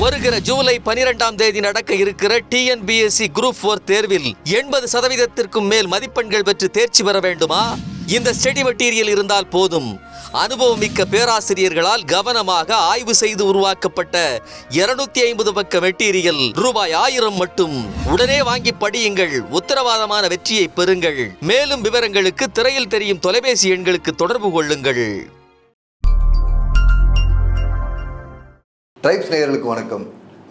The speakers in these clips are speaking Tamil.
வருகிற ஜூலை 12ஆம் தேதி நடக்க இருக்கிற TNPSC Group 4 தேர்வில் 80% மேல் மதிப்பெண்கள் பெற்று தேர்ச்சி பெற வேண்டுமா? இந்த ஸ்டடி மெட்டீரியல் இருந்தால் போதும். அனுபவமிக்க பேராசிரியர்களால் கவனமாக ஆய்வு செய்து உருவாக்கப்பட்ட 250 பக்க மெட்டீரியல் ரூபாய் 1000 மட்டும். உடனே வாங்கி படியுங்கள். உத்தரவாதமான வெற்றியை பெறுங்கள். மேலும் விவரங்களுக்கு திரையில் தெரியும் தொலைபேசி எண்களுக்கு தொடர்பு கொள்ளுங்கள். ட்ரைப்ஸ் நேயர்களுக்கு வணக்கம்.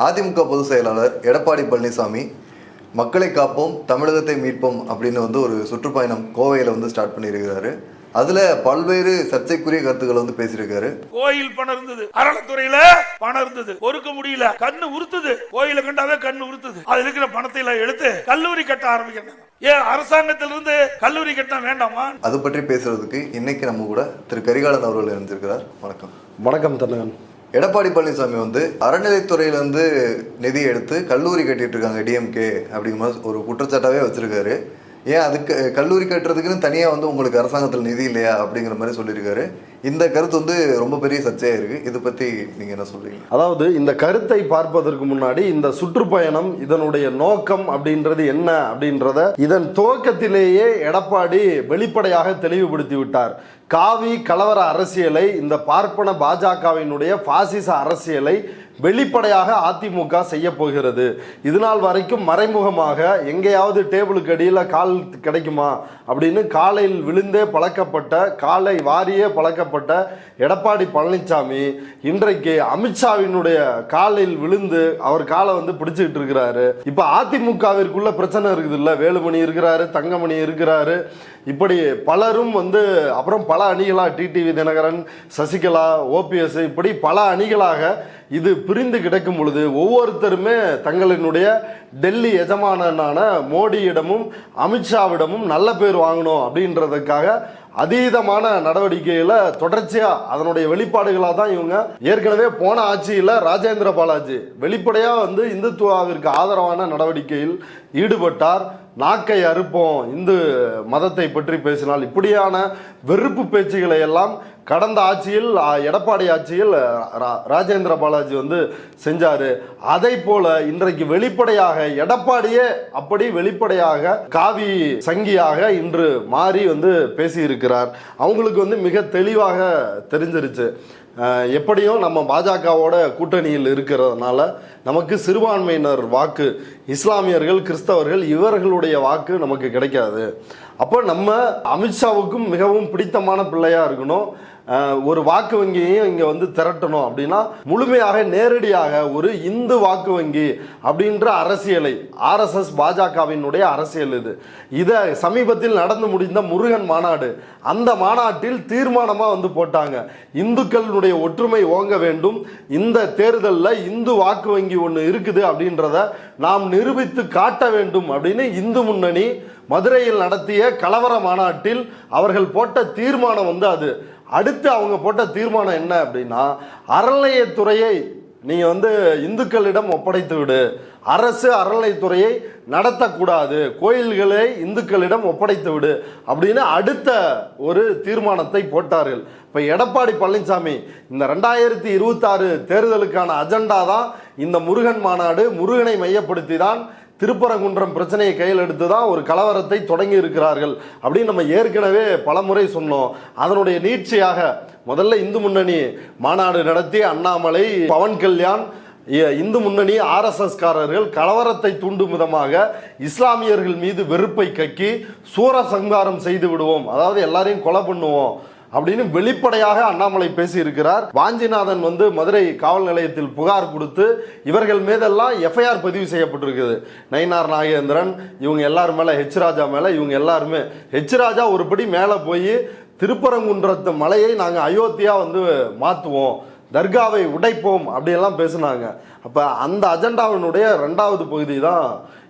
அதிமுக பொதுச் செயலாளர் எடப்பாடி பழனிசாமி மக்களை காப்போம் தமிழகத்தை மீட்போம் அப்படின்னு ஒரு சுற்றுப்பயணம் கோவையில் ஸ்டார்ட் பண்ணியிருக்கிறாரு. அதுல பல்வேறு சர்ச்சைக்குரிய கருத்துக்களை பேசியிருக்காரு. கோயில் பணம் இருந்தது, அறநிலைத்துறையில பணம் இருந்தது, பொறுக்க முடியல, கண்ணு உறுத்துது, கோயில கண்டாவே கண்ணு உறுத்துது. அது இருக்கிற பணத்தை எல்லாம் எடுத்து கல்லூரி கட்ட ஆரம்பிக்கிறாங்க. ஏன் அரசாங்கத்திலிருந்து கல்லூரி கட்ட வேண்டாமா? அது பற்றி பேசுறதுக்கு இன்னைக்கு நம்ம கூட திரு கரிகாலன் அவர்கள் இருந்திருக்கிறார். வணக்கம். வணக்கம் தன்னகன். எடப்பாடி பழனிசாமி அறநிலைத்துறையிலிருந்து நிதி எடுத்து கல்லூரி கட்டிட்டு இருக்காங்க டிஎம்கே அப்படிங்கிற ஒரு குற்றச்சாட்டாவே வச்சிருக்காரு. ஏன் அதுக்கு கல்லூரி கட்டுறதுக்குன்னு தனியாக உங்களுக்கு அரசாங்கத்தில் நிதி இல்லையா அப்படிங்கிற மாதிரி சொல்லியிருக்காரு. இந்த கருத்து ரொம்ப பெரிய சர்ச்சையாக இருக்குது. இதை பற்றி நீங்கள் என்ன சொல்றீங்க? அதாவது இந்த கருத்தை பார்ப்பதற்கு முன்னாடி இந்த சுற்றுப்பயணம் இதனுடைய நோக்கம் அப்படின்றது என்ன அப்படின்றத இதன் துவக்கத்திலேயே எடப்பாடி வெளிப்படையாக தெளிவுபடுத்தி விட்டார். காவி கலவர அரசியலை, இந்த பார்ப்பன பாஜகவினுடைய பாசிச அரசியலை வெளிப்படையாக அதிமுக செய்ய போகிறது. இதுநாள் வரைக்கும் மறைமுகமாக எங்கேயாவது டேபிளுக்கு அடியில் கால் கிடைக்குமா அப்படின்னு காலையில் விழுந்தே பழக்கப்பட்ட, காலை வாரியே பழக்கப்பட்ட எடப்பாடி பழனிசாமி இன்றைக்கு அமித்ஷாவினுடைய காலில் விழுந்து அவர் காலை பிடிச்சுக்கிட்டு இருக்கிறாரு. இப்ப அதிமுகவிற்குள்ள பிரச்சனை இருக்குது இல்ல, வேலுமணி இருக்கிறாரு, தங்கமணி இருக்கிறாரு, இப்படி பலரும் அப்புறம் பல அணிகளா, டிடிவி தினகரன், சசிகலா, ஓபிஎஸ், இப்படி பல அணிகளாக இது பிரிந்து கிடக்கும் பொழுது ஒவ்வொருத்தருமே தங்களினுடைய டெல்லி எஜமானனான மோடியிடமும் அமித்ஷாவிடமும் நல்ல பேர் வாங்கணும் அப்படின்றதுக்காக அதீதமான நடவடிக்கையில தொடர்ச்சியா அதனுடைய வெளிப்பாடுகளாக தான் இவங்க ஏற்கனவே போன ஆட்சியில ராஜேந்திர பாலாஜி வெளிப்படையா இந்துத்துவாவிற்கு ஆதரவான நடவடிக்கையில் ஈடுபட்டார். நாக்கை அறுப்போம், இந்து மதத்தை பற்றி பேசினால், இப்படியான வெறுப்பு பேச்சுகளை எல்லாம் கடந்த ஆட்சியில் எடப்பாடி ஆட்சியில் ராஜேந்திர பாலாஜி செஞ்சாரு. அதை போல இன்றைக்கு வெளிப்படையாக எடப்பாடியே அப்படி வெளிப்படையாக காவி சங்கியாக இன்று மாறி பேசி இருக்கிறார். அவங்களுக்கு மிக தெளிவாக தெரிஞ்சிருச்சு, எப்படியும் நம்ம பாஜகவோட கூட்டணியில் இருக்கிறதுனால நமக்கு சிறுபான்மையினர் வாக்கு, இஸ்லாமியர்கள், கிறிஸ்தவர்கள், இவர்களுடைய வாக்கு நமக்கு கிடைக்காது. அப்போ நம்ம அமித்ஷாவுக்கும் மிகவும் பிடித்தமான பிள்ளையா இருக்கணும், ஒரு வாக்கு வங்கியையும் இங்க திரட்டணும் அப்படின்னா முழுமையாக நேரடியாக ஒரு இந்து வாக்கு வங்கி அப்படின்ற அரசியலை, RSS பாஜகவினுடைய அரசியல் இது. இதை சமீபத்தில் நடந்து முடிந்த முருகன் மாநாடு, அந்த மாநாட்டில் தீர்மானமா போட்டாங்க, இந்துக்களுடைய ஒற்றுமை ஓங்க வேண்டும், இந்த தேர்தலில் இந்து வாக்கு வங்கி ஒன்று இருக்குது அப்படின்றத நாம் நிரூபித்து காட்ட வேண்டும் அப்படின்னு இந்து முன்னணி மதுரையில் நடத்திய கலவர மாநாட்டில் அவர்கள் போட்ட தீர்மானம் அது. அடுத்து அவங்க போட்ட தீர்மானம் என்ன அப்படின்னா, அறநிலையத்துறையை நீங்க இந்துக்களிடம் ஒப்படைத்து விடு, அரசு அறநிலையத்துறையை நடத்தக்கூடாது, கோயில்களை இந்துக்களிடம் ஒப்படைத்து விடு அப்படின்னு அடுத்த ஒரு தீர்மானத்தை போட்டார்கள். இப்ப எடப்பாடி பழனிசாமி இந்த 2026 தேர்தலுக்கான அஜெண்டா தான் இந்த முருகன் மாநாடு. முருகனை மையப்படுத்தி தான் திருப்பரங்குன்றம் பிரச்சனையை கையில் எடுத்து தான் ஒரு கலவரத்தை தொடங்கி இருக்கிறார்கள் அப்படின்னு நம்ம ஏற்கனவே பலமுறை சொன்னோம். அதனுடைய நீட்சியாக முதல்ல இந்து முன்னணி மாநாடு நடத்தி அண்ணாமலை, பவன் கல்யாண், இந்து முன்னணி RSS காரர்கள் கலவரத்தை தூண்டும் விதமாக இஸ்லாமியர்கள் மீது வெறுப்பை கக்கி சூரசங்காரம் செய்து விடுவோம், அதாவது எல்லாரையும் கொலை பண்ணுவோம் அப்படின்னு வெளிப்படையாக அண்ணாமலை பேசி இருக்கிறார். வாஞ்சிநாதன் மதுரை காவல் நிலையத்தில் புகார் கொடுத்து இவர்கள் மீதெல்லாம் FIR பதிவு செய்யப்பட்டிருக்குது. நயினார் நாகேந்திரன் இவங்க எல்லாரும் மேல, H ராஜா மேல, இவங்க எல்லாருமே. H ராஜா ஒருபடி மேல போய் திருப்பரங்குன்றத்து மலையை நாங்க அயோத்தியா மாத்துவோம், தர்காவை உடைப்போம் அப்படியெல்லாம் பேசினாங்க. அப்ப அந்த அஜெண்டாவினுடைய 2வது பகுதி தான்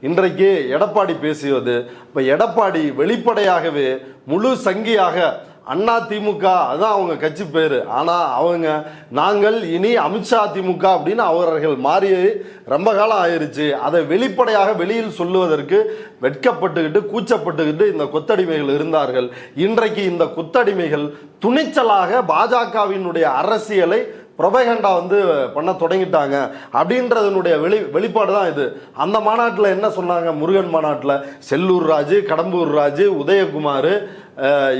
இன்றைக்கு எடப்பாடி பேசியது. இப்ப எடப்பாடி வெளிப்படையாகவே முழு சங்கியாக அண்ணா திமுக அதான் அவங்க கட்சி பேரு, ஆனா அவங்க நாங்கள் இனி அமித்ஷா திமுக அப்படின்னு அவர்கள் மாறி ரொம்ப காலம் ஆயிருச்சு. அதை வெளிப்படையாக வெளியில் சொல்லுவதற்கு வெட்கப்பட்டுக்கிட்டு கூச்சப்பட்டுக்கிட்டு இந்த கொத்தடிமைகள் இருந்தார்கள். இன்றைக்கு இந்த கொத்தடிமைகள் துணிச்சலாக பாஜகவினுடைய அரசியலை ப்ரொபகண்டா வந்து பண்ண தொடங்கிட்டாங்க அப்படின்றதனுடைய வெளிப்பாடு தான் இது. அந்த மாநாட்டில் என்ன சொன்னாங்க? முருகன் மாநாட்டில் செல்லூர் ராஜு, கடம்பூர் ராஜு, உதயகுமார்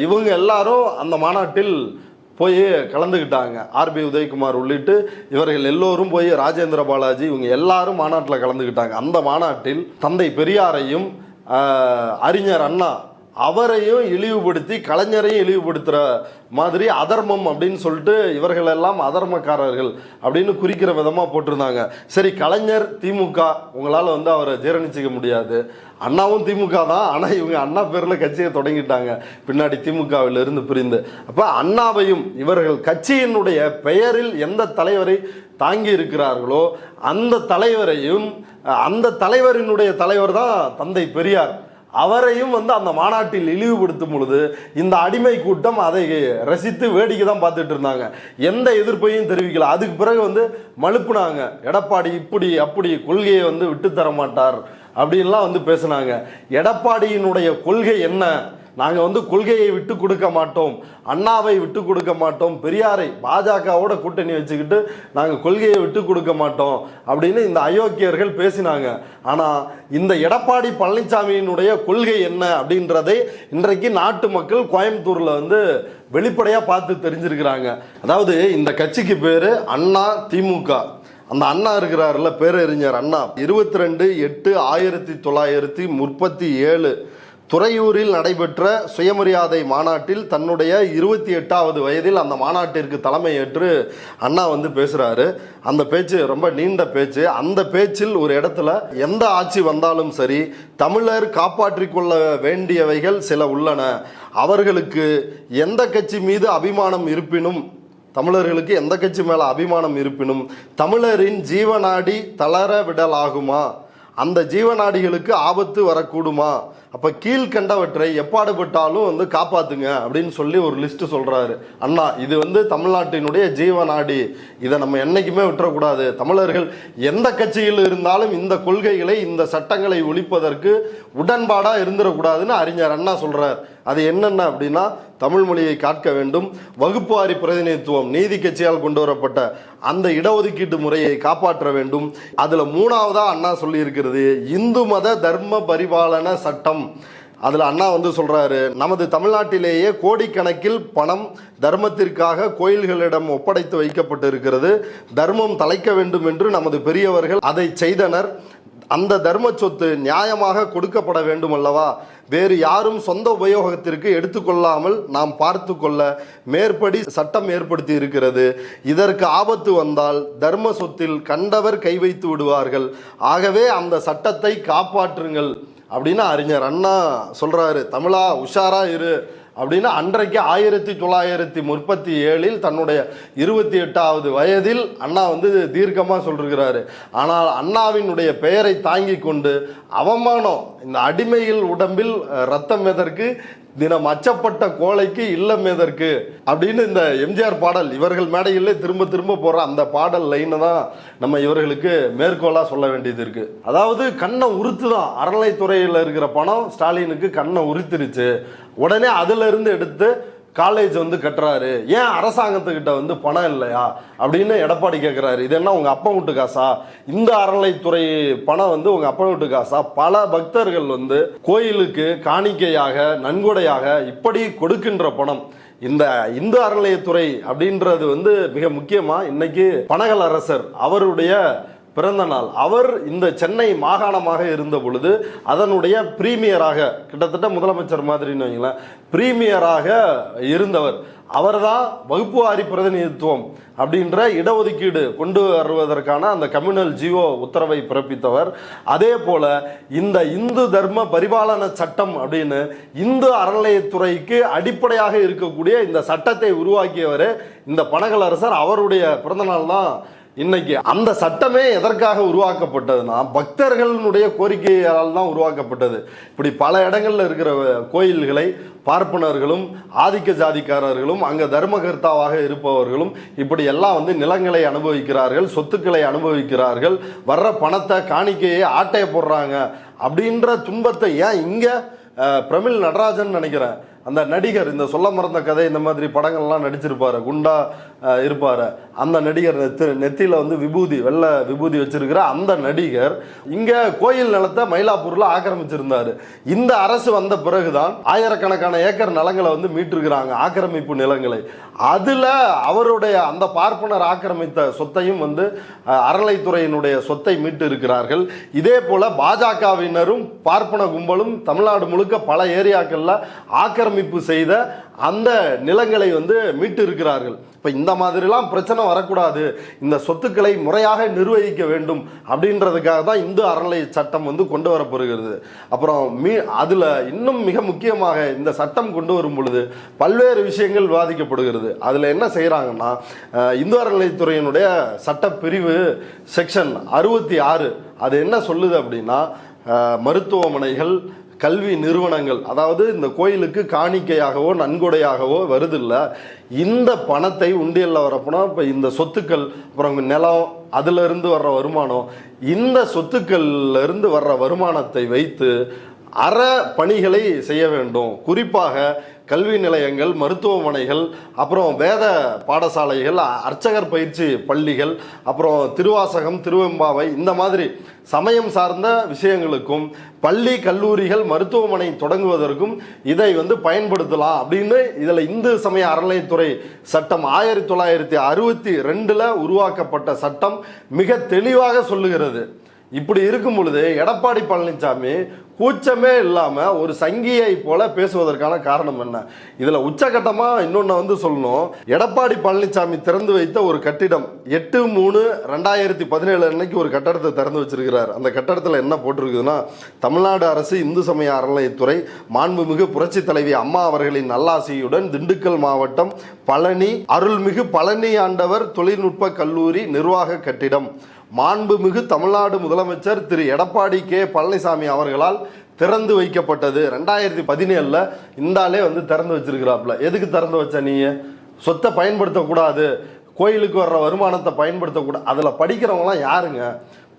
இவங்க எல்லாரும் அந்த மாநாட்டில் போய் கலந்துக்கிட்டாங்க. ஆர்பி உதயகுமார் உள்ளிட்டு இவர்கள் எல்லோரும் போய் ராஜேந்திர பாலாஜி இவங்க எல்லாரும் மாநாட்டில் கலந்துக்கிட்டாங்க. அந்த மாநாட்டில் தந்தை பெரியாரையும் அறிஞர் அண்ணா அவரையும் இழிவுபடுத்தி கலைஞரையும் இழிவுபடுத்துகிற மாதிரி அதர்மம் அப்படின்னு சொல்லிட்டு இவர்கள் எல்லாம் அதர்மக்காரர்கள் அப்படின்னு குறிக்கிற விதமாக போட்டிருந்தாங்க. சரி, கலைஞர் திமுக, உங்களால் வந்து அவரை ஜீரணிச்சிக்க முடியாது. அண்ணாவும் திமுக தான், ஆனால் இவங்க அண்ணா பேரில் கட்சியை தொடங்கிட்டாங்க பின்னாடி திமுகவில் இருந்து பிரிந்து. அப்போ அண்ணாவையும் இவர்கள் கட்சியினுடைய பெயரில் எந்த தலைவரை தாங்கி இருக்கிறார்களோ அந்த தலைவரையும், அந்த தலைவரினுடைய தலைவர் தான் தந்தை பெரியார், அவரையும் வந்து அந்த மாநாட்டில் இழிவுபடுத்தும் பொழுது இந்த அடிமை கூட்டம் அதை ரசித்து வேடிக்கை தான் பார்த்துட்டு இருந்தாங்க. எந்த எதிர்ப்பையும் தெரிவிக்கல. அதுக்கு பிறகு வந்து மழுப்புனாங்க, எடப்பாடி இப்படி அப்படி கொள்கையை வந்து விட்டுத்தர மாட்டார் அப்படின்லாம் வந்து பேசினாங்க. எடப்பாடியினுடைய கொள்கை என்ன? நாங்கள் வந்து கொள்கையை விட்டு கொடுக்க மாட்டோம், அண்ணாவை விட்டு கொடுக்க மாட்டோம், பெரியாரை பாஜகவோட கூட்டணி வச்சுக்கிட்டு நாங்கள் கொள்கையை விட்டு கொடுக்க மாட்டோம் அப்படின்னு இந்த அயோக்கியர்கள் பேசினாங்க. ஆனால் இந்த எடப்பாடி பழனிசாமியினுடைய கொள்கை என்ன அப்படின்றதை இன்றைக்கு நாட்டு மக்கள் கோயம்புத்தூரில் வந்து வெளிப்படையாக பார்த்து தெரிஞ்சிருக்கிறாங்க. அதாவது இந்த கட்சிக்கு பேர் அண்ணா திமுக. அந்த அண்ணா இருக்கிறாருல, பேரறிஞர் அண்ணா, 22/8/1937 துறையூரில் நடைபெற்ற சுயமரியாதை மாநாட்டில் தன்னுடைய 28வது வயதில் அந்த மாநாட்டிற்கு தலைமை ஏற்று அண்ணா வந்து பேசுகிறாரு. அந்த பேச்சு ரொம்ப நீண்ட பேச்சு. அந்த பேச்சில் ஒரு இடத்துல எந்த ஆட்சி வந்தாலும் சரி தமிழர் காப்பாற்றிக் கொள்ள வேண்டியவைகள் சில உள்ளன. அவர்களுக்கு எந்த கட்சி மீது அபிமானம் இருப்பினும், தமிழர்களுக்கு எந்த கட்சி மேலே அபிமானம் இருப்பினும் தமிழரின் ஜீவநாடி தளர விடலாகுமா? அந்த ஜீவநாடிகளுக்கு ஆபத்து வரக்கூடுமா? அப்போ கீழ்கண்டவற்றை எப்பாடுபட்டாலும் வந்து காப்பாற்றுங்க அப்படின்னு சொல்லி ஒரு லிஸ்ட்டு சொல்கிறாரு அண்ணா. இது வந்து தமிழ்நாட்டினுடைய ஜீவநாடி, இதை நம்ம என்றைக்குமே விட்டுறக்கூடாது. தமிழர்கள் எந்த கட்சியில் இருந்தாலும் இந்த கொள்கைகளை, இந்த சட்டங்களை ஒழிப்பதற்கு உடன்பாடாக இருந்துடக்கூடாதுன்னு அறிஞர் அண்ணா சொல்கிறார். அது என்னென்ன அப்படின்னா, தமிழ் மொழியை காக்க வேண்டும், வகுப்பு வாரி பிரதிநிதித்துவம் நீதி கட்சியால் கொண்டு வரப்பட்ட அந்த இடஒதுக்கீட்டு முறையை காப்பாற்ற வேண்டும். அதில் 3வதா அண்ணா சொல்லி இருக்கிறது இந்து மத தர்ம பரிபாலன சட்டம். அதில் அண்ணா வந்து சொல்கிறாரு, நமது தமிழ்நாட்டிலேயே கோடிக்கணக்கில் பணம் தர்மத்திற்காக கோயில்களிடம் ஒப்படைத்து வைக்கப்பட்டு இருக்கிறது. தர்மம் தலைக்க வேண்டும் என்று நமது பெரியவர்கள் அதை செய்தனர். அந்த தர்ம சொத்து நியாயமாக கொடுக்கப்பட வேண்டும் அல்லவா? வேறு யாரும் சொந்த உபயோகத்திற்கு எடுத்துக்கொள்ளாமல் நாம் பார்த்து கொள்ள மேற்படி சட்டம் ஏற்படுத்தி இருக்கிறது. இதற்கு ஆபத்து வந்தால் தர்ம சொத்தில் கண்டவர் கை வைத்து விடுவார்கள். ஆகவே அந்த சட்டத்தை காப்பாற்றுங்கள் அப்படின்னு அறிஞர் அண்ணா சொல்றாரு. தமிழா உஷாரா இரு அப்படின்னு அன்றைக்கு 1937 தன்னுடைய 28வது வயதில் அண்ணா வந்து தீர்க்கமாக சொல்லிருக்கிறாரு. ஆனால் அண்ணாவினுடைய பெயரை தாங்கி கொண்டு அவமானம், இந்த அடிமையில் உடம்பில் ரத்தம் எதற்கு, தினம் அச்சப்பட்ட கோழைக்கு இல்லம் எதற்கு அப்படின்னு இந்த எம்ஜிஆர் பாடல் இவர்கள் மேடையிலே திரும்ப திரும்ப போற அந்த பாடல் லைனை தான் நம்ம இவர்களுக்கு மேற்கோளா சொல்ல வேண்டியது இருக்கு. அதாவது கண்ணை உறுத்துதான், அறநிலைத்துறையில் இருக்கிற பணம் ஸ்டாலினுக்கு கண்ணை உறுத்திருச்சு. உடனே அதுல இருந்து எடுத்து காலேஜ் வந்து கட்டுறாரு. ஏன் அரசாங்கத்துக்கிட்ட வந்து பணம் இல்லையா அப்படின்னு எடப்பாடி கேட்குறாரு. இது என்ன உங்கள் அப்பா வீட்டு காசா? இந்த அறநிலைத்துறை பணம் வந்து உங்கள் அப்பா வீட்டு காசா? பல பக்தர்கள் வந்து கோயிலுக்கு காணிக்கையாக, நன்கொடையாக இப்படி கொடுக்கின்ற பணம் இந்த இந்து அறநிலையத்துறை அப்படின்றது வந்து மிக முக்கியமாக இன்னைக்கு பனகல் அரசர் அவருடைய பிறந்த நாள். அவர் இந்த சென்னை மாகாணமாக இருந்த பொழுது அதனுடைய பிரீமியராக, கிட்டத்தட்ட முதலமைச்சர் மாதிரின்னு வைங்களேன், பிரீமியராக இருந்தவர். அவர் தான் வகுப்பு வாரி பிரதிநிதித்துவம் அப்படின்ற இடஒதுக்கீடு கொண்டு வருவதற்கான அந்த கம்யூனல் ஜியோ உத்தரவை பிறப்பித்தவர். அதே போல இந்த இந்து தர்ம பரிபாலன சட்டம் அப்படின்னு இந்து அறநிலையத்துறைக்கு அடிப்படையாக இருக்கக்கூடிய இந்த சட்டத்தை உருவாக்கியவர் இந்த பனகல் அரசர். அவருடைய பிறந்தநாள் தான் இன்னைக்கு. அந்த சட்டமே எதற்காக உருவாக்கப்பட்டதுன்னா பக்தர்களுடைய கோரிக்கையால் தான் உருவாக்கப்பட்டது. இப்படி பல இடங்கள்ல இருக்கிற கோயில்களை பார்ப்பனர்களும் ஆதிக்க ஜாதிக்காரர்களும் அங்க தர்மகர்த்தாவாக இருப்பவர்களும் இப்படி எல்லாம் வந்து நிலங்களை அனுபவிக்கிறார்கள், சொத்துக்களை அனுபவிக்கிறார்கள், வர்ற பணத்தை காணிக்கையை ஆட்டைய போடுறாங்க அப்படின்ற துன்பத்தை ஏன் இங்க பிரமிழ் நடராஜன் நினைக்கிறேன் அந்த நடிகர், இந்த சொல்ல மறந்த கதை இந்த மாதிரி படங்கள்லாம் நடிச்சிருப்பாரு, குண்டா இருப்பாரு, அந்த நடிகர் நெத்தியில வந்து விபூதி, வெள்ளை விபூதி வச்சிருக்கிற அந்த நடிகர் இங்க கோயில் நிலத்தை மயிலாப்பூர்ல ஆக்கிரமிச்சிருந்தாரு. இந்த அரசு வந்த பிறகுதான் ஆயிரக்கணக்கான ஏக்கர் நிலங்களை வந்து மீட்டிருக்கிறாங்க, ஆக்கிரமிப்பு நிலங்களை. அதுல அவருடைய அந்த பார்ப்பனர் ஆக்கிரமித்த சொத்தையும் வந்து அறநிலைத்துறையினுடைய சொத்தை மீட்டு இருக்கிறார்கள். இதே போல பாஜகவினரும் பார்ப்பன கும்பலும் தமிழ்நாடு முழுக்க பல ஏரியாக்கள்ல ஆக்கிரமிப்பு செய்த அந்த நிலங்களை வந்து மீட்டு இருக்கிறார்கள். இப்ப இந்த மாதிரிலாம் பிரச்சனை வரக்கூடாது, இந்த சொத்துக்களை முறையாக நிர்வகிக்க வேண்டும் அப்படின்றதுக்காக தான் இந்து அறநிலை சட்டம் வந்து கொண்டு வரப்படுகிறது. அப்புறம் அதுல இன்னும் மிக முக்கியமாக இந்த சட்டம் கொண்டு வரும் பொழுது பல்வேறு விஷயங்கள் விவாதிக்கப்படுகிறது. அதுல என்ன செய்யறாங்கன்னா, இந்து அறநிலைத்துறையினுடைய சட்டப்பிரிவு செக்ஷன் 66 அது என்ன சொல்லுது அப்படின்னா, மருத்துவமனைகள், கல்வி நிறுவனங்கள், அதாவது இந்த கோயிலுக்கு காணிக்கையாகவோ நன்கொடையாகவோ வருதில்ல, இந்த பணத்தை உண்டியல்ல வரப்போனா இப்போ இந்த சொத்துக்கள், அப்புறம் நிலம், அதுல இருந்து வர்ற வருமானம், இந்த சொத்துக்கள்ல இருந்து வர்ற வருமானத்தை வைத்து அற பணிகளை செய்ய வேண்டும். குறிப்பாக கல்வி நிலையங்கள், மருத்துவமனைகள், அப்புறம் வேத பாடசாலைகள், அர்ச்சகர் பயிற்சி பள்ளிகள், அப்புறம் திருவாசகம், திருவெம்பாவை, இந்த மாதிரி சமயம் சார்ந்த விஷயங்களுக்கும் பள்ளி, கல்லூரிகள், மருத்துவமனை தொடங்குவதற்கும் இதை வந்து பயன்படுத்தலாம் அப்படின்னு இதில் இந்து சமய அறநிலைத்துறை சட்டம் 1962 உருவாக்கப்பட்ட சட்டம் மிக தெளிவாக சொல்லுகிறது. இப்படி இருக்கும் பொழுது எடப்பாடி பழனிசாமி கூச்சமே இல்லாம ஒரு சங்கியை போல பேசுவதற்கான காரணம் என்ன? இதுல உச்சகட்டமா இன்னொன்னு வந்து சொல்லணும். எடப்பாடி பழனிசாமி திறந்து வைத்த ஒரு கட்டிடம் 8/3/2017 அன்னைக்கு ஒரு கட்டடத்தை திறந்து வச்சிருக்கிறார். அந்த கட்டடத்துல என்ன போட்டிருக்குதுன்னா, தமிழ்நாடு அரசு இந்து சமய அறநிலையத்துறை மாண்புமிகு புரட்சி தலைவி அம்மா அவர்களின் நல்லாசியுடன் திண்டுக்கல் மாவட்டம் பழனி அருள்மிகு பழனி ஆண்டவர் தொழில்நுட்ப கல்லூரி நிர்வாக கட்டிடம் மாண்புமிகு தமிழ்நாடு முதலமைச்சர் திரு எடப்பாடி கே பழனிசாமி அவர்களால் திறந்து வைக்கப்பட்டது. 2017 இந்த ஆளே வந்து திறந்து வச்சிருக்கிறாப்ல. எதுக்கு திறந்து வச்ச? நீ சொத்தை பயன்படுத்தக்கூடாது, கோயிலுக்கு வர்ற வருமானத்தை பயன்படுத்தக்கூடாது. அதில் படிக்கிறவங்களாம் யாருங்க?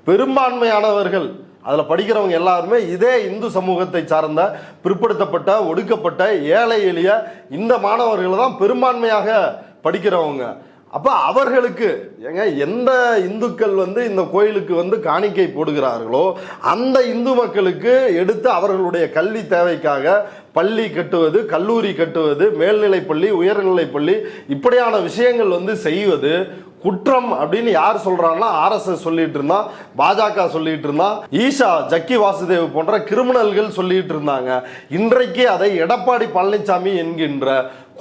பெரும்பான்மையானவர்கள். அதில் படிக்கிறவங்க எல்லாருமே இதே இந்து சமூகத்தை சார்ந்த பிற்படுத்தப்பட்ட, ஒடுக்கப்பட்ட, ஏழை எளிய இந்த மாணவர்கள் தான் பெரும்பான்மையாக படிக்கிறவங்க. அப்ப அவர்களுக்கு எந்த இந்துக்கள் வந்து இந்த கோயிலுக்கு வந்து காணிக்கை போடுகிறார்களோ அந்த இந்து மக்களுக்கு எடுத்து அவர்களுடைய கல்வி தேவைக்காக பள்ளி கட்டுவது, கல்லூரி கட்டுவது, மேல்நிலை பள்ளி, உயர்நிலை பள்ளி, இப்படியான விஷயங்கள் வந்து செய்வது குற்றம் அப்படின்னு யார் சொல்றாங்கன்னா, RSS சொல்லிட்டு இருந்தா, பாஜக சொல்லிட்டு இருந்தா, ஈஷா, ஜக்கி வாசுதேவ் போன்ற கிரிமினல்கள் சொல்லிட்டு இருந்தாங்க. இன்றைக்கு அதை எடப்பாடி பழனிசாமி என்கின்ற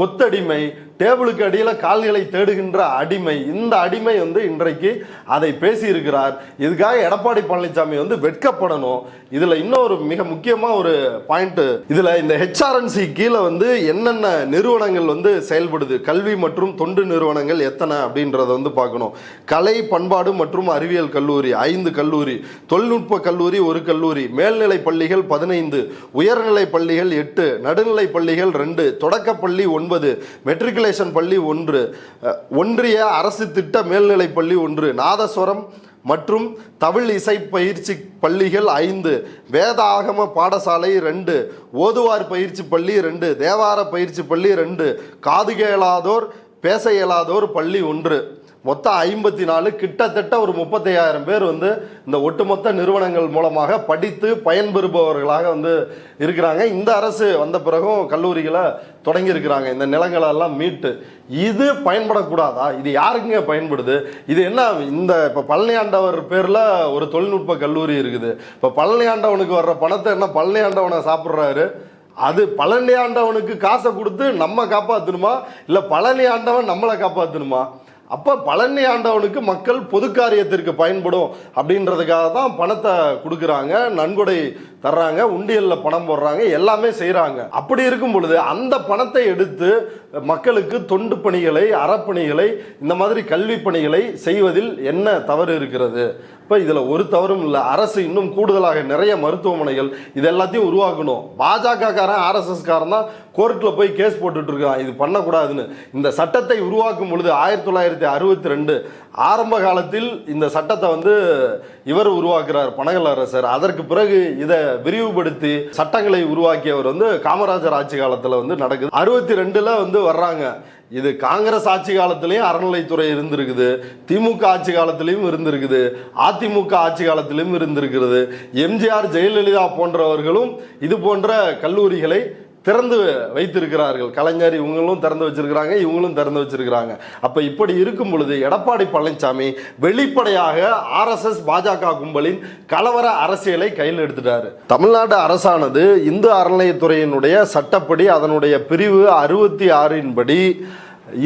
கொத்தடிமை, டேபிளுக்கு அடியில் கால்களை தேடுகின்ற அடிமை, இந்த அடிமை வந்து இன்றைக்கு அதை பேசியிருக்கிறார். இதுக்காக எடப்பாடி பழனிசாமி வந்து வெட்கப்படணும். இதுல இன்னொரு மிக முக்கியமா ஒரு பாயிண்ட், இதுல இந்த HRNC கீழே வந்து என்னென்ன நிறுவனங்கள் வந்து செயல்படுது, கல்வி மற்றும் தொண்டு நிறுவனங்கள் எத்தனை அப்படின்றத வந்து பார்க்கணும். கலை, பண்பாடு மற்றும் அறிவியல் கல்லூரி 5 கல்லூரி, தொழில்நுட்ப கல்லூரி 1 கல்லூரி, மேல்நிலை பள்ளிகள் 15, உயர்நிலை பள்ளிகள் 8, நடுநிலை பள்ளிகள் 2, தொடக்கப்பள்ளி 9, மெட்ரிகுலேஷன் பள்ளி 1, ஒன்றிய அரசு திட்ட மேல்நிலை பள்ளி 1, நாதஸ்வரம் மற்றும் தமிழ் இசை பயிற்சி பள்ளிகள் 5, வேத ஆகம பாடசாலை 2, ஓதுவார் பயிற்சி பள்ளி 2, தேவார பயிற்சி பள்ளி 2, காது கேளாதோர் பேச இயலாதோர் பள்ளி 1, மொத்தம் 54. கிட்டத்தட்ட ஒரு 35,000 பேர் வந்து இந்த ஒட்டுமொத்த நிறுவனங்கள் மூலமாக படித்து பயன்பெறுபவர்களாக வந்து இருக்கிறாங்க. இந்த அரசு வந்த பிறகும் கல்லூரிகளை தொடங்கி இருக்கிறாங்க, இந்த நிலங்களெல்லாம் மீட்டு. இது பயன்படக்கூடாதா? இது யாருக்குங்க பயன்படுது? இது என்ன, இந்த இப்போ பழனி ஆண்டவர் பேரில் ஒரு தொழில்நுட்ப கல்லூரி இருக்குது. இப்போ பழனி ஆண்டவனுக்கு வர்ற பணத்தை என்ன பழனி ஆண்டவனை சாப்பிட்றாரு? அது பழனி ஆண்டவனுக்கு காசை கொடுத்து நம்ம காப்பாற்றணுமா, இல்லை பழனி ஆண்டவன் நம்மளை காப்பாற்றணுமா? அப்போ பழனி ஆண்டவனுக்கு மக்கள் பொது காரியத்திற்கு பயன்படும் அப்படின்றதுக்காக தான் பணத்தை கொடுக்குறாங்க, நன்கொடை தர்றாங்க, உண்டியலில் பணம் போடுறாங்க, எல்லாமே செய்கிறாங்க. அப்படி இருக்கும் பொழுது அந்த பணத்தை எடுத்து மக்களுக்கு தொண்டு பணிகளை, அறப்பணிகளை, இந்த மாதிரி கல்வி பணிகளை செய்வதில் என்ன தவறு இருக்கிறது? இப்போ இதில் ஒரு தவறும் இல்லை. அரசு இன்னும் கூடுதலாக நிறைய மருத்துவமனைகள் இது எல்லாத்தையும் உருவாக்கணும். பாஜக காரன், RSS காரன் தான் கோர்ட்டில் போய் கேஸ் போட்டுட்டு இருக்கான் இது பண்ணக்கூடாதுன்னு. இந்த சட்டத்தை உருவாக்கும் பொழுது 1962 ஆரம்ப காலத்தில் இந்த சட்டத்தை வந்து இவர் உருவாக்குறார், பனகல் அரசர். அதற்கு பிறகு இதை விரிவுபடுத்தி சட்டங்களை உருவாக்கியவர் வந்து காமராஜர் ஆட்சி காலத்துல வந்து நடக்குது. 62ல வந்து வர்றாங்க. இது காங்கிரஸ் ஆட்சி காலத்திலையும் அறநிலைத்துறை இருந்திருக்குது, திமுக ஆட்சி காலத்திலையும் இருந்திருக்குது, அதிமுக ஆட்சி காலத்திலையும் இருந்திருக்கிறது. எம்ஜிஆர், ஜெயலலிதா போன்றவர்களும் இது போன்ற கல்லூரிகளை திறந்து வைத்திருக்கிறார்கள். கலைஞர் இவங்களும் திறந்து வச்சிருக்கிறாங்க, இவங்களும் திறந்து வச்சிருக்கிறாங்க. அப்ப இப்படி இருக்கும் பொழுது எடப்பாடி பழனிசாமி வெளிப்படையாக RSS பாஜக கும்பலின் கலவர அரசியலை கையில் எடுத்துட்டாரு. தமிழ்நாடு அரசானது இந்து அறநிலையத்துறையினுடைய சட்டப்படி அதனுடைய பிரிவு 66 படி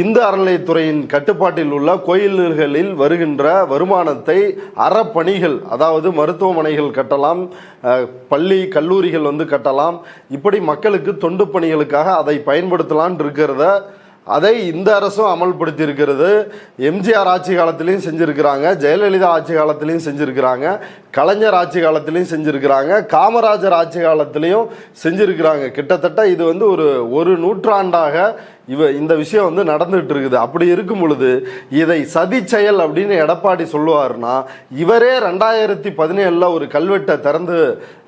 இந்து அறநிலையத்துறையின் கட்டுப்பாட்டில் உள்ள கோயில்களில் வருகின்ற வருமானத்தை அறப்பணிகள், அதாவது மருத்துவமனைகள் கட்டலாம், பள்ளி கல்லூரிகள் வந்து கட்டலாம், இப்படி மக்களுக்கு தொண்டு பணிகளுக்காக அதை பயன்படுத்தலான் இருக்கிறத அதை இந்த அரசும் அமல்படுத்தி இருக்கிறது. எம்ஜிஆர் ஆட்சி காலத்திலையும் செஞ்சிருக்கிறாங்க, ஜெயலலிதா ஆட்சி காலத்திலையும் செஞ்சிருக்கிறாங்க, கலைஞர் ஆட்சி காலத்திலையும் செஞ்சிருக்கிறாங்க, காமராஜர் ஆட்சி காலத்திலையும் செஞ்சிருக்கிறாங்க. கிட்டத்தட்ட இது வந்து ஒரு நூற்றாண்டாக இந்த விஷயம் வந்து நடந்துட்டு இருக்குது. அப்படி இருக்கும் பொழுது இதை சதி செயல் அப்படின்னு எடப்பாடி சொல்லுவார்னா, இவரே 2017 ஒரு கல்வெட்டை திறந்து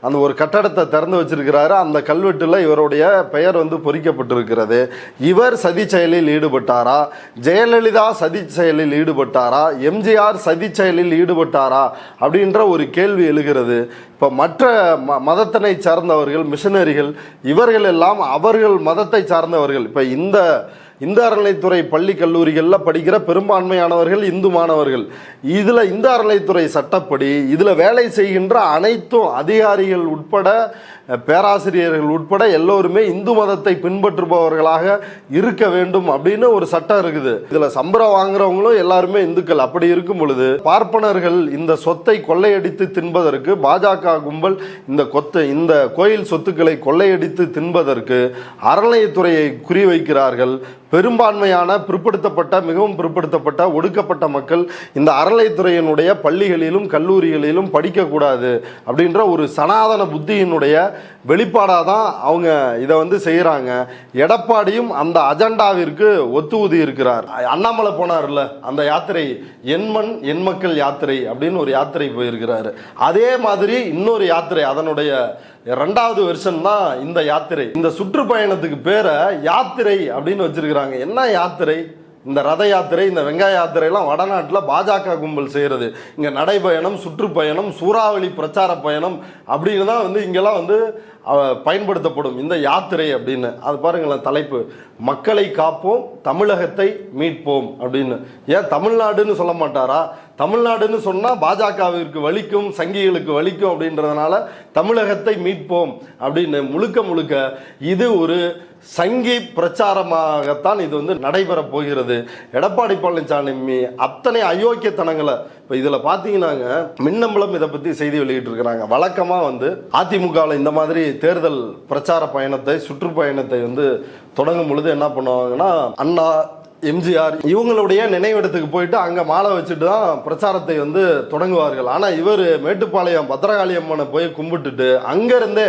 அந்த ஒரு கட்டடத்தை திறந்து வச்சிருக்கிறாரு. அந்த கல்வெட்டுல இவருடைய பெயர் வந்து பொறிக்கப்பட்டிருக்கிறது. இவர் சதி செயலில் ஈடுபட்டாரா, ஜெயலலிதா சதி செயலில் ஈடுபட்டாரா, எம்ஜிஆர் சதி செயலில் ஈடுபட்டாரா அப்படின்ற ஒரு கேள்வி எழுகிறது. இப்ப மற்ற மதத்தினை சார்ந்தவர்கள், மிஷனரிகள், இவர்கள் எல்லாம் அவர்கள் மதத்தை சார்ந்தவர்கள். இப்ப இந்த அறநிலைத்துறை பள்ளி கல்லூரிகளில் படிக்கிற பெரும்பான்மையானவர்கள் இந்து மாணவர்கள். இதுல இந்த அறநிலைத்துறை சட்டப்படி இதுல வேலை செய்கின்ற அனைத்தும் அதிகாரிகள் உட்பட, பேராசிரியர்கள் உட்பட எல்லோருமே இந்து மதத்தை பின்பற்றுபவர்களாக இருக்க வேண்டும் அப்படின்னு ஒரு சட்டம் இருக்குது. இதுல சம்பளம் வாங்குறவங்களும் எல்லாருமே இந்துக்கள். அப்படி இருக்கும் பொழுது பார்ப்பனர்கள் இந்த சொத்தை கொள்ளையடித்து தின்பதற்கு, பாஜக கும்பல் இந்த கோயில் சொத்துக்களை கொள்ளையடித்து தின்பதற்கு அறநிலையத்துறையை குறிவைக்கிறார்கள். பெரும்பான்மையான மிகவும் பிற்படுத்தப்பட்ட ஒடுக்கப்பட்ட மக்கள் இந்த அறநிலையத்துறையினுடைய பள்ளிகளிலும் கல்லூரிகளிலும் படிக்கக்கூடாது அப்படின்ற ஒரு சனாதன புத்தியினுடைய வெளிப்பாடாக தான் அவங்க இதை வந்து செய்கிறாங்க. எடப்பாடியும் அந்த அஜெண்டாவிற்கு ஒத்து ஊதி இருக்கிறார். அண்ணாமலை போனார்ல அந்த யாத்திரை, எண்மண் எண் மக்கள் யாத்திரை அப்படின்னு ஒரு யாத்திரை போயிருக்கிறாரு. அதே மாதிரி இன்னொரு யாத்திரை, அதனுடைய 2வது வெர்ஷன் தான் இந்த யாத்திரை. இந்த சுற்றுப்பயணத்துக்கு பேரை யாத்திரை அப்படின்னு வச்சிருக்கிறாங்க. என்ன யாத்திரை? இந்த ரத யாத்திரை, இந்த வெங்காய யாத்திரை எல்லாம் வடநாட்டில் பாஜக கும்பல் செய்யறது. இங்க நடைபயணம், சுற்றுப்பயணம், சூறாவளி பிரச்சார பயணம் அப்படின்னு தான் வந்து இங்கெல்லாம் வந்து பயன்படுத்தப்படும் இந்த யாத்திரை அப்படின்னு. அது பாருங்களேன் தலைப்பு, மக்களை காப்போம், தமிழகத்தை மீட்போம் அப்படின்னு. ஏன் தமிழ்நாடுன்னு சொல்ல மாட்டாரா? தமிழ்நாடுன்னு சொன்னா பாஜகவிற்கு வலிக்கும், சங்கிகளுக்கு வலிக்கும் அப்படின்றதுனால தமிழகத்தை மீட்போம் அப்படின்னு முழுக்க இது ஒரு சங்கி பிரச்சாரமாகத்தான் இது வந்து நடைபெற போகிறது. எடப்பாடி பழனிசாமி அத்தனை அயோக்கியத்தனங்களை இப்போ இதில் பார்த்தீங்கன்னாங்க, மின்னம்பலம் இதை பற்றி செய்தி வெளியிட்டு இருக்கிறாங்க. வழக்கமாக வந்து அதிமுகவில் இந்த மாதிரி தேர்தல் பிரச்சார பயணத்தை, சுற்றுப்பயணத்தை வந்து தொடங்கும் பொழுது என்ன பண்ணுவாங்கன்னா, அண்ணா, எம்ஜிஆர் இவங்களுடைய நினைவிடத்துக்கு போயிட்டு அங்கே மாலை வச்சுட்டு தான் பிரச்சாரத்தை வந்து தொடங்குவார்கள். ஆனால் இவர் மேட்டுப்பாளையம் பத்திரகாளி அம்மனை போய் கும்பிட்டுட்டு அங்கேருந்தே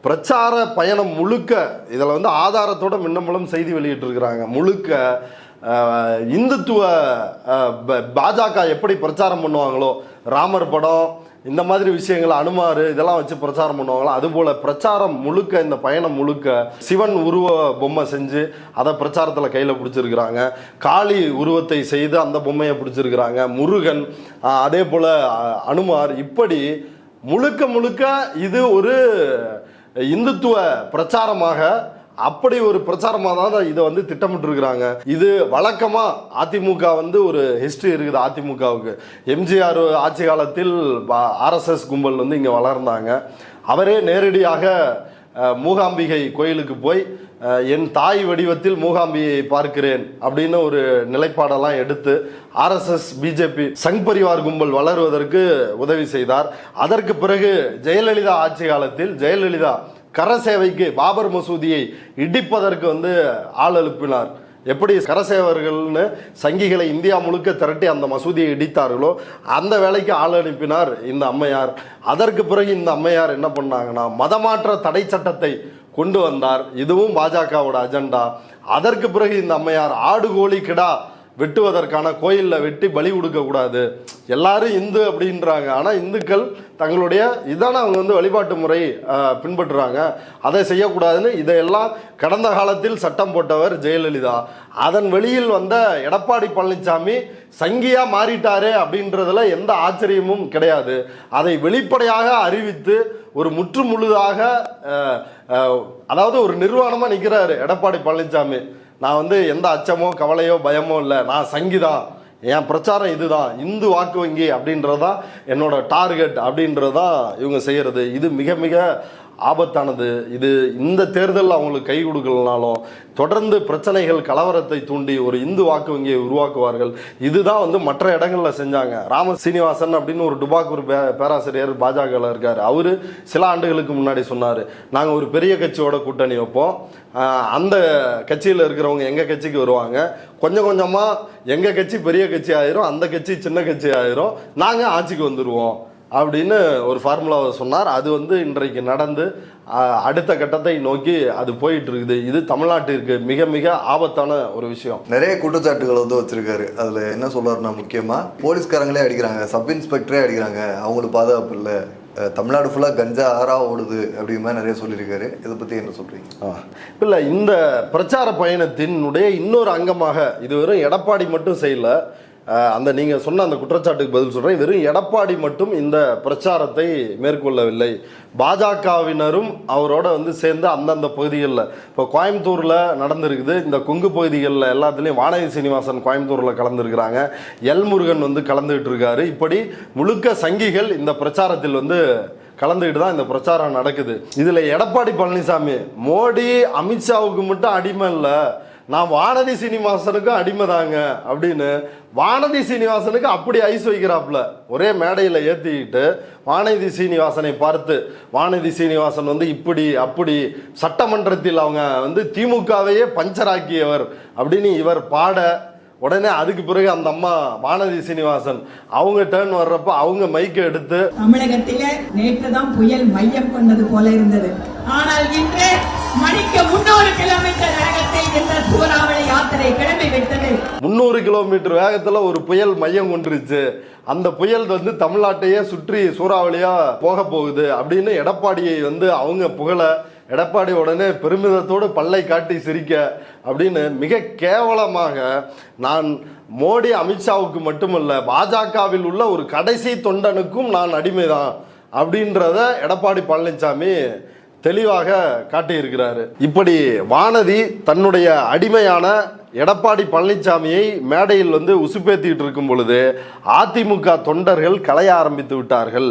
பிரச்சார பயணம் முழுக்க, இதில் வந்து ஆதாரத்தோட மின்னம்பலம் செய்தி வெளியிட்டு இருக்கிறாங்க, முழுக்க இந்துத்துவ பாஜக எப்படி பிரச்சாரம் பண்ணுவாங்களோ, ராமர் படம் இந்த மாதிரி விஷயங்களை, அனுமார் இதெல்லாம் வச்சு பிரச்சாரம் பண்ணுவாங்களோ அதுபோல பிரச்சாரம் முழுக்க, இந்த பயணம் முழுக்க சிவன் உருவ பொம்மை செஞ்சு அதை பிரச்சாரத்தில் கையில் பிடிச்சிருக்கிறாங்க. காளி உருவத்தை செய்து அந்த பொம்மையை பிடிச்சிருக்கிறாங்க. முருகன், அதே போல் அனுமார், இப்படி முழுக்க இது ஒரு இந்துத்துவ பிரச்சாரமாக, அப்படி ஒரு பிரச்சாரமாக தான் இதை வந்து திட்டமிட்டு இருக்கிறாங்க. இது வழக்கமா அதிமுக வந்து ஒரு ஹிஸ்டரி இருக்குது. அதிமுகவுக்கு எம்ஜிஆர் ஆட்சி காலத்தில் RSS கும்பல் வந்து இங்க வளர்ந்தாங்க. அவரே நேரடியாக மூகாம்பிகை கோயிலுக்கு போய் என் தாய் வடிவத்தில் மூகாம்பியை பார்க்கிறேன் அப்படின்னு ஒரு நிலைப்பாடெல்லாம் எடுத்து RSS பிஜேபி சங் பரிவார் கும்பல் வளருவதற்கு உதவி செய்தார். அதற்கு பிறகு ஜெயலலிதா ஆட்சி காலத்தில் ஜெயலலிதா கரசேவைக்கு பாபர் மசூதியை இடிப்பதற்கு வந்து ஆள் எழுப்பினார். எப்படி கரசேவர்கள்னு சங்கிகளை இந்தியா முழுக்க திரட்டி அந்த மசூதியை இடித்தார்களோ அந்த வேலைக்கு ஆள் அனுப்பினார் இந்த அம்மையார். அதற்கு பிறகு இந்த அம்மையார் என்ன பண்ணாங்கன்னா, மதமாற்ற தடை சட்டத்தை கொண்டு வந்தார். இதுவும் பாஜகவோட அஜெண்டா. அதற்கு பிறகு இந்த அம்மையார் ஆடு கோழி கிடா வெட்டுவதற்கான கோயிலில் வெட்டி பலி கொடுக்க கூடாது, எல்லாரும் இந்து அப்படின்றாங்க. ஆனால் இந்துக்கள் தங்களுடைய இதான அவங்க வந்து வழிபாட்டு முறை பின்பற்றுறாங்க, அதை செய்யக்கூடாதுன்னு இதையெல்லாம் கடந்த காலத்தில் சட்டம் போட்டவர் ஜெயலலிதா. அதன் வெளியில் வந்த எடப்பாடி பழனிசாமி சங்கியா மாறிட்டாரே அப்படின்றதுல எந்த ஆச்சரியமும் கிடையாது. அதை வெளிப்படையாக அறிவித்து ஒரு முற்று முழுதாக அதாவது ஒரு நிர்வாணமா நிற்கிறாரு எடப்பாடி பழனிசாமி. நான் வந்து எந்த அச்சமோ கவலையோ பயமோ இல்லை, நான் சங்கிதான், என் பிரச்சாரம் இதுதான், இந்து வாக்கு வங்கி அப்படின்றதான் என்னோட டார்கெட் அப்படின்றதான் இவங்க செய்யறது. இது மிக மிக ஆபத்தானது. இது இந்த தேர்தல் அவங்களுக்கு கை கொடுக்கலனாலும் தொடர்ந்து பிரச்சனைகள் கலவரத்தை தூண்டி ஒரு இந்து வாக்கு வங்கியை உருவாக்குவார்கள். இதுதான் வந்து மற்ற இடங்கள்ல செஞ்சாங்க. ராம சீனிவாசன் அப்படின்னு ஒரு டுபாக்கூர் பேராசிரியர் பாஜகவில் இருக்காரு. அவரு சில ஆண்டுகளுக்கு முன்னாடி சொன்னார், நாங்கள் ஒரு பெரிய கட்சியோட கூட்டணி வைப்போம், அந்த கட்சியில் இருக்கிறவங்க எங்கள் கட்சிக்கு வருவாங்க, கொஞ்சம் கொஞ்சமாக எங்கள் கட்சி பெரிய கட்சி ஆயிரும், அந்த கட்சி சின்ன கட்சி ஆயிரும், நாங்கள் ஆட்சிக்கு வந்துடுவோம் அப்படின்னு ஒரு ஃபார்முலாவை சொன்னார். அது வந்து இன்றைக்கு நடந்து அடுத்த கட்டத்தை நோக்கி அது போயிட்டு இருக்குது. இது தமிழ்நாட்டிற்கு மிக மிக ஆபத்தான ஒரு விஷயம். நிறைய குற்றச்சாட்டுகள் வந்து வச்சிருக்காரு. அதுல என்ன சொல்றாருன்னா, முக்கியமா போலீஸ்காரங்களே அடிக்கிறாங்க, சப் இன்ஸ்பெக்டரே அடிக்கிறாங்க, அவங்களுக்கு பாதுகாப்பு இல்லை, தமிழ்நாடு ஃபுல்லாக கஞ்சா ஆறா ஓடுது அப்படிங்கிற மாதிரி நிறைய சொல்லியிருக்காரு. இதை பற்றி என்ன சொல்கிறீங்க? இல்லை, இந்த பிரச்சார பயணத்தினுடைய இன்னொரு அங்கமாக இது வெறும் எடப்பாடி மட்டும் செய்யல. அந்த நீங்கள் சொன்ன அந்த குற்றச்சாட்டுக்கு பதில் சொல்கிறேன். வெறும் எடப்பாடி மட்டும் இந்த பிரச்சாரத்தை மேற்கொள்ளவில்லை, பாஜகவினரும் அவரோட வந்து சேர்ந்து அந்தந்த பகுதிகளில், இப்போ கோயம்புத்தூரில் நடந்திருக்குது, இந்த கொங்கு பகுதிகளில் எல்லாத்துலேயும் வானதி சீனிவாசன் கோயம்புத்தூரில் கலந்துருக்கிறாங்க, எல் முருகன் வந்து கலந்துகிட்டு இருக்காரு. இப்படி முழுக்க சங்கிகள் இந்த பிரச்சாரத்தில் வந்து கலந்துக்கிட்டு தான் இந்த பிரச்சாரம் நடக்குது. இதில் எடப்பாடி பழனிசாமி மோடி அமித்ஷாவுக்கு மட்டும் அடிமை இல்லை, நான் வானதி சீனிவாசனுக்கும் அடிமை தாங்க அப்படின்னு வானதி சீனிவாசனுக்கு அப்படி ஐஸ் வைக்கிறாப்புல. ஒரே மேடையில் ஏற்றிக்கிட்டு வானதி சீனிவாசனை பார்த்து, வானதி சீனிவாசன் வந்து இப்படி அப்படி சட்டமன்றத்தில் அவங்க வந்து திமுகவையே பஞ்சராக்கியவர் அப்படின்னு இவர் பாட, உடனே அதுக்கு பிறகு அந்த அம்மா வானதி சீனிவாசன் அவங்க டர்ன் வர்றப்ப அவங்க மைக்க எடுத்து, தமிழகத்தில நேற்றுதான் புயல் மையம் கொண்டது போல இருந்தது, ஆனால் இன்று மணிக்கு 300 கிலோமீட்டர் வேகத்தில் இந்த சூறாவளி யாத்திரை கிளம்பி விட்டது. 300 கிலோமீட்டர் வேகத்துல ஒரு புயல் மையம் கொண்டுருச்சு, அந்த புயல் வந்து தமிழ்நாட்டையே சுற்றி சூறாவளியா போக போகுது அப்படின்னு எடப்பாடியை வந்து அவங்க புகழ, எடப்பாடி உடனே பெருமிதத்தோடு பல்லை காட்டி சிரிக்க அப்படின்னு மிக கேவலமாக, நான் மோடி அமித்ஷாவுக்கு மட்டுமல்ல பாஜகவில் உள்ள ஒரு கடைசி தொண்டனுக்கும் நான் அடிமைதான் அப்படின்றத எடப்பாடி பழனிசாமி தெளிவாக காட்டியிருக்கிறாரு. இப்படி வானதி தன்னுடைய அடிமையான எடப்பாடி பழனிசாமியை மேடையில் வந்து உசுப்பேத்திட்டு இருக்கும் பொழுது அதிமுக தொண்டர்கள் கலைய ஆரம்பித்து விட்டார்கள்.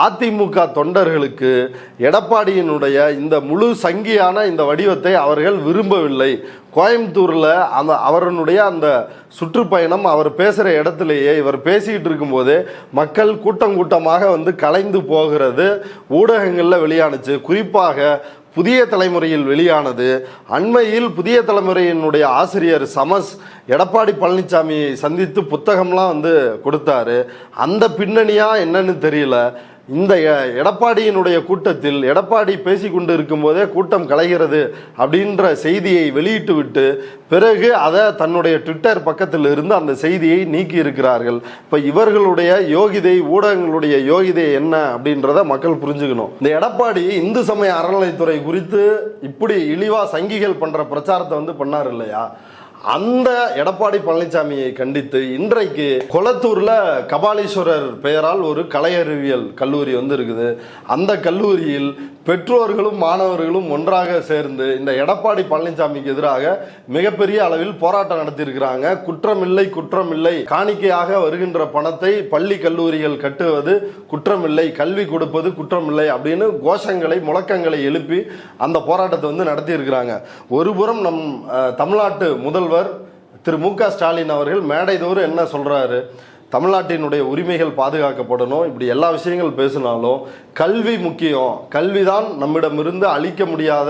அதிமுக தொண்டர்களுக்கு எடப்பாடியினுடைய இந்த முழு சங்கியான இந்த வடிவத்தை அவர்கள் விரும்பவில்லை. கோயம்புத்தூரில் அந்த அவருடைய அந்த சுற்றுப்பயணம் அவர் பேசுகிற இடத்துலையே இவர் பேசிக்கிட்டு இருக்கும்போது மக்கள் கூட்டம் கூட்டமாக வந்து கலைந்து போகிறது ஊடகங்களில் வெளியானுச்சு. குறிப்பாக புதிய தலைமுறையில் வெளியானது. அண்மையில் புதிய தலைமுறையினுடைய ஆசிரியர் சமஸ் எடப்பாடி பழனிசாமியை சந்தித்து புத்தகம்லாம் வந்து கொடுத்தாரு. அந்த பின்னணியா என்னன்னு தெரியல. இந்த எடப்பாடியினுடைய கூட்டத்தில் எடப்பாடி பேசி கொண்டு இருக்கும் போதே கூட்டம் கலைகிறது அப்படின்ற செய்தியை வெளியிட்டு விட்டு பிறகு அதை தன்னுடைய ட்விட்டர் பக்கத்தில் இருந்து அந்த செய்தியை நீக்கி இருக்கிறார்கள். இப்போ இவர்களுடைய யோகிதை, ஊடகங்களுடைய யோகிதை என்ன அப்படின்றத மக்கள் புரிஞ்சுக்கணும். இந்த எடப்பாடி இந்து சமய அறநிலைத்துறை குறித்து இப்படி இழிவா சங்கிகள் பண்ற பிரச்சாரத்தை வந்து பண்ணார் இல்லையா, அந்த எடப்பாடி பழனிசாமியை கண்டித்து இன்றைக்கு கொளத்தூர்ல கபாலீஸ்வரர் பெயரால் ஒரு கலை அறிவியல் கல்லூரி வந்து இருக்குது. அந்த கல்லூரியில் பெற்றோர்களும் மாணவர்களும் ஒன்றாக சேர்ந்து இந்த எடப்பாடி பழனிசாமிக்கு எதிராக மிகப்பெரிய அளவில் போராட்டம் நடத்தியிருக்கிறாங்க. குற்றமில்லை குற்றமில்லை, காணிக்கையாக வருகின்ற பணத்தை பள்ளி கல்லூரிகள் கட்டுவது குற்றமில்லை, கல்வி கொடுப்பது குற்றமில்லை அப்படின்னு கோஷங்களை முழக்கங்களை எழுப்பி அந்த போராட்டத்தை வந்து நடத்தியிருக்கிறாங்க. ஒருபுறம் நம் தமிழ்நாட்டு முதல்வர் திரு மு க ஸ்டாலின் அவர்கள் மேடைதோறும் என்ன சொல்றாரு, தமிழ்நாட்டினுடைய உரிமைகள் பாதுகாக்கப்படணும், இப்படி எல்லா விஷயங்கள் பேசினாலும் கல்வி முக்கியம், கல்விதான் நம்மிடமிருந்து அழிக்க முடியாத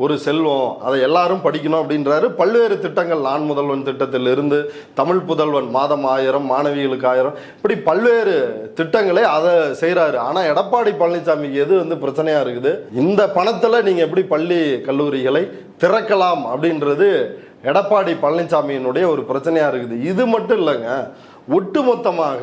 ஒரு செல்வம், அதை எல்லாரும் படிக்கணும் அப்படின்றாரு. பல்வேறு திட்டங்கள், நான் முதல்வன் திட்டத்திலிருந்து தமிழ் புதல்வன், மாதம் 1000, மாணவிகளுக்கு 1000, இப்படி பல்வேறு திட்டங்களை அதை செய்கிறாரு. ஆனால் எடப்பாடி பழனிசாமிக்கு எது வந்து பிரச்சனையாக இருக்குது, இந்த பணத்தில் நீங்கள் எப்படி பள்ளி கல்லூரிகளை திறக்கலாம் அப்படின்றது எடப்பாடி பழனிசாமியினுடைய ஒரு பிரச்சனையாக இருக்குது. இது மட்டும் இல்லைங்க, ஒட்டுமொத்தமாக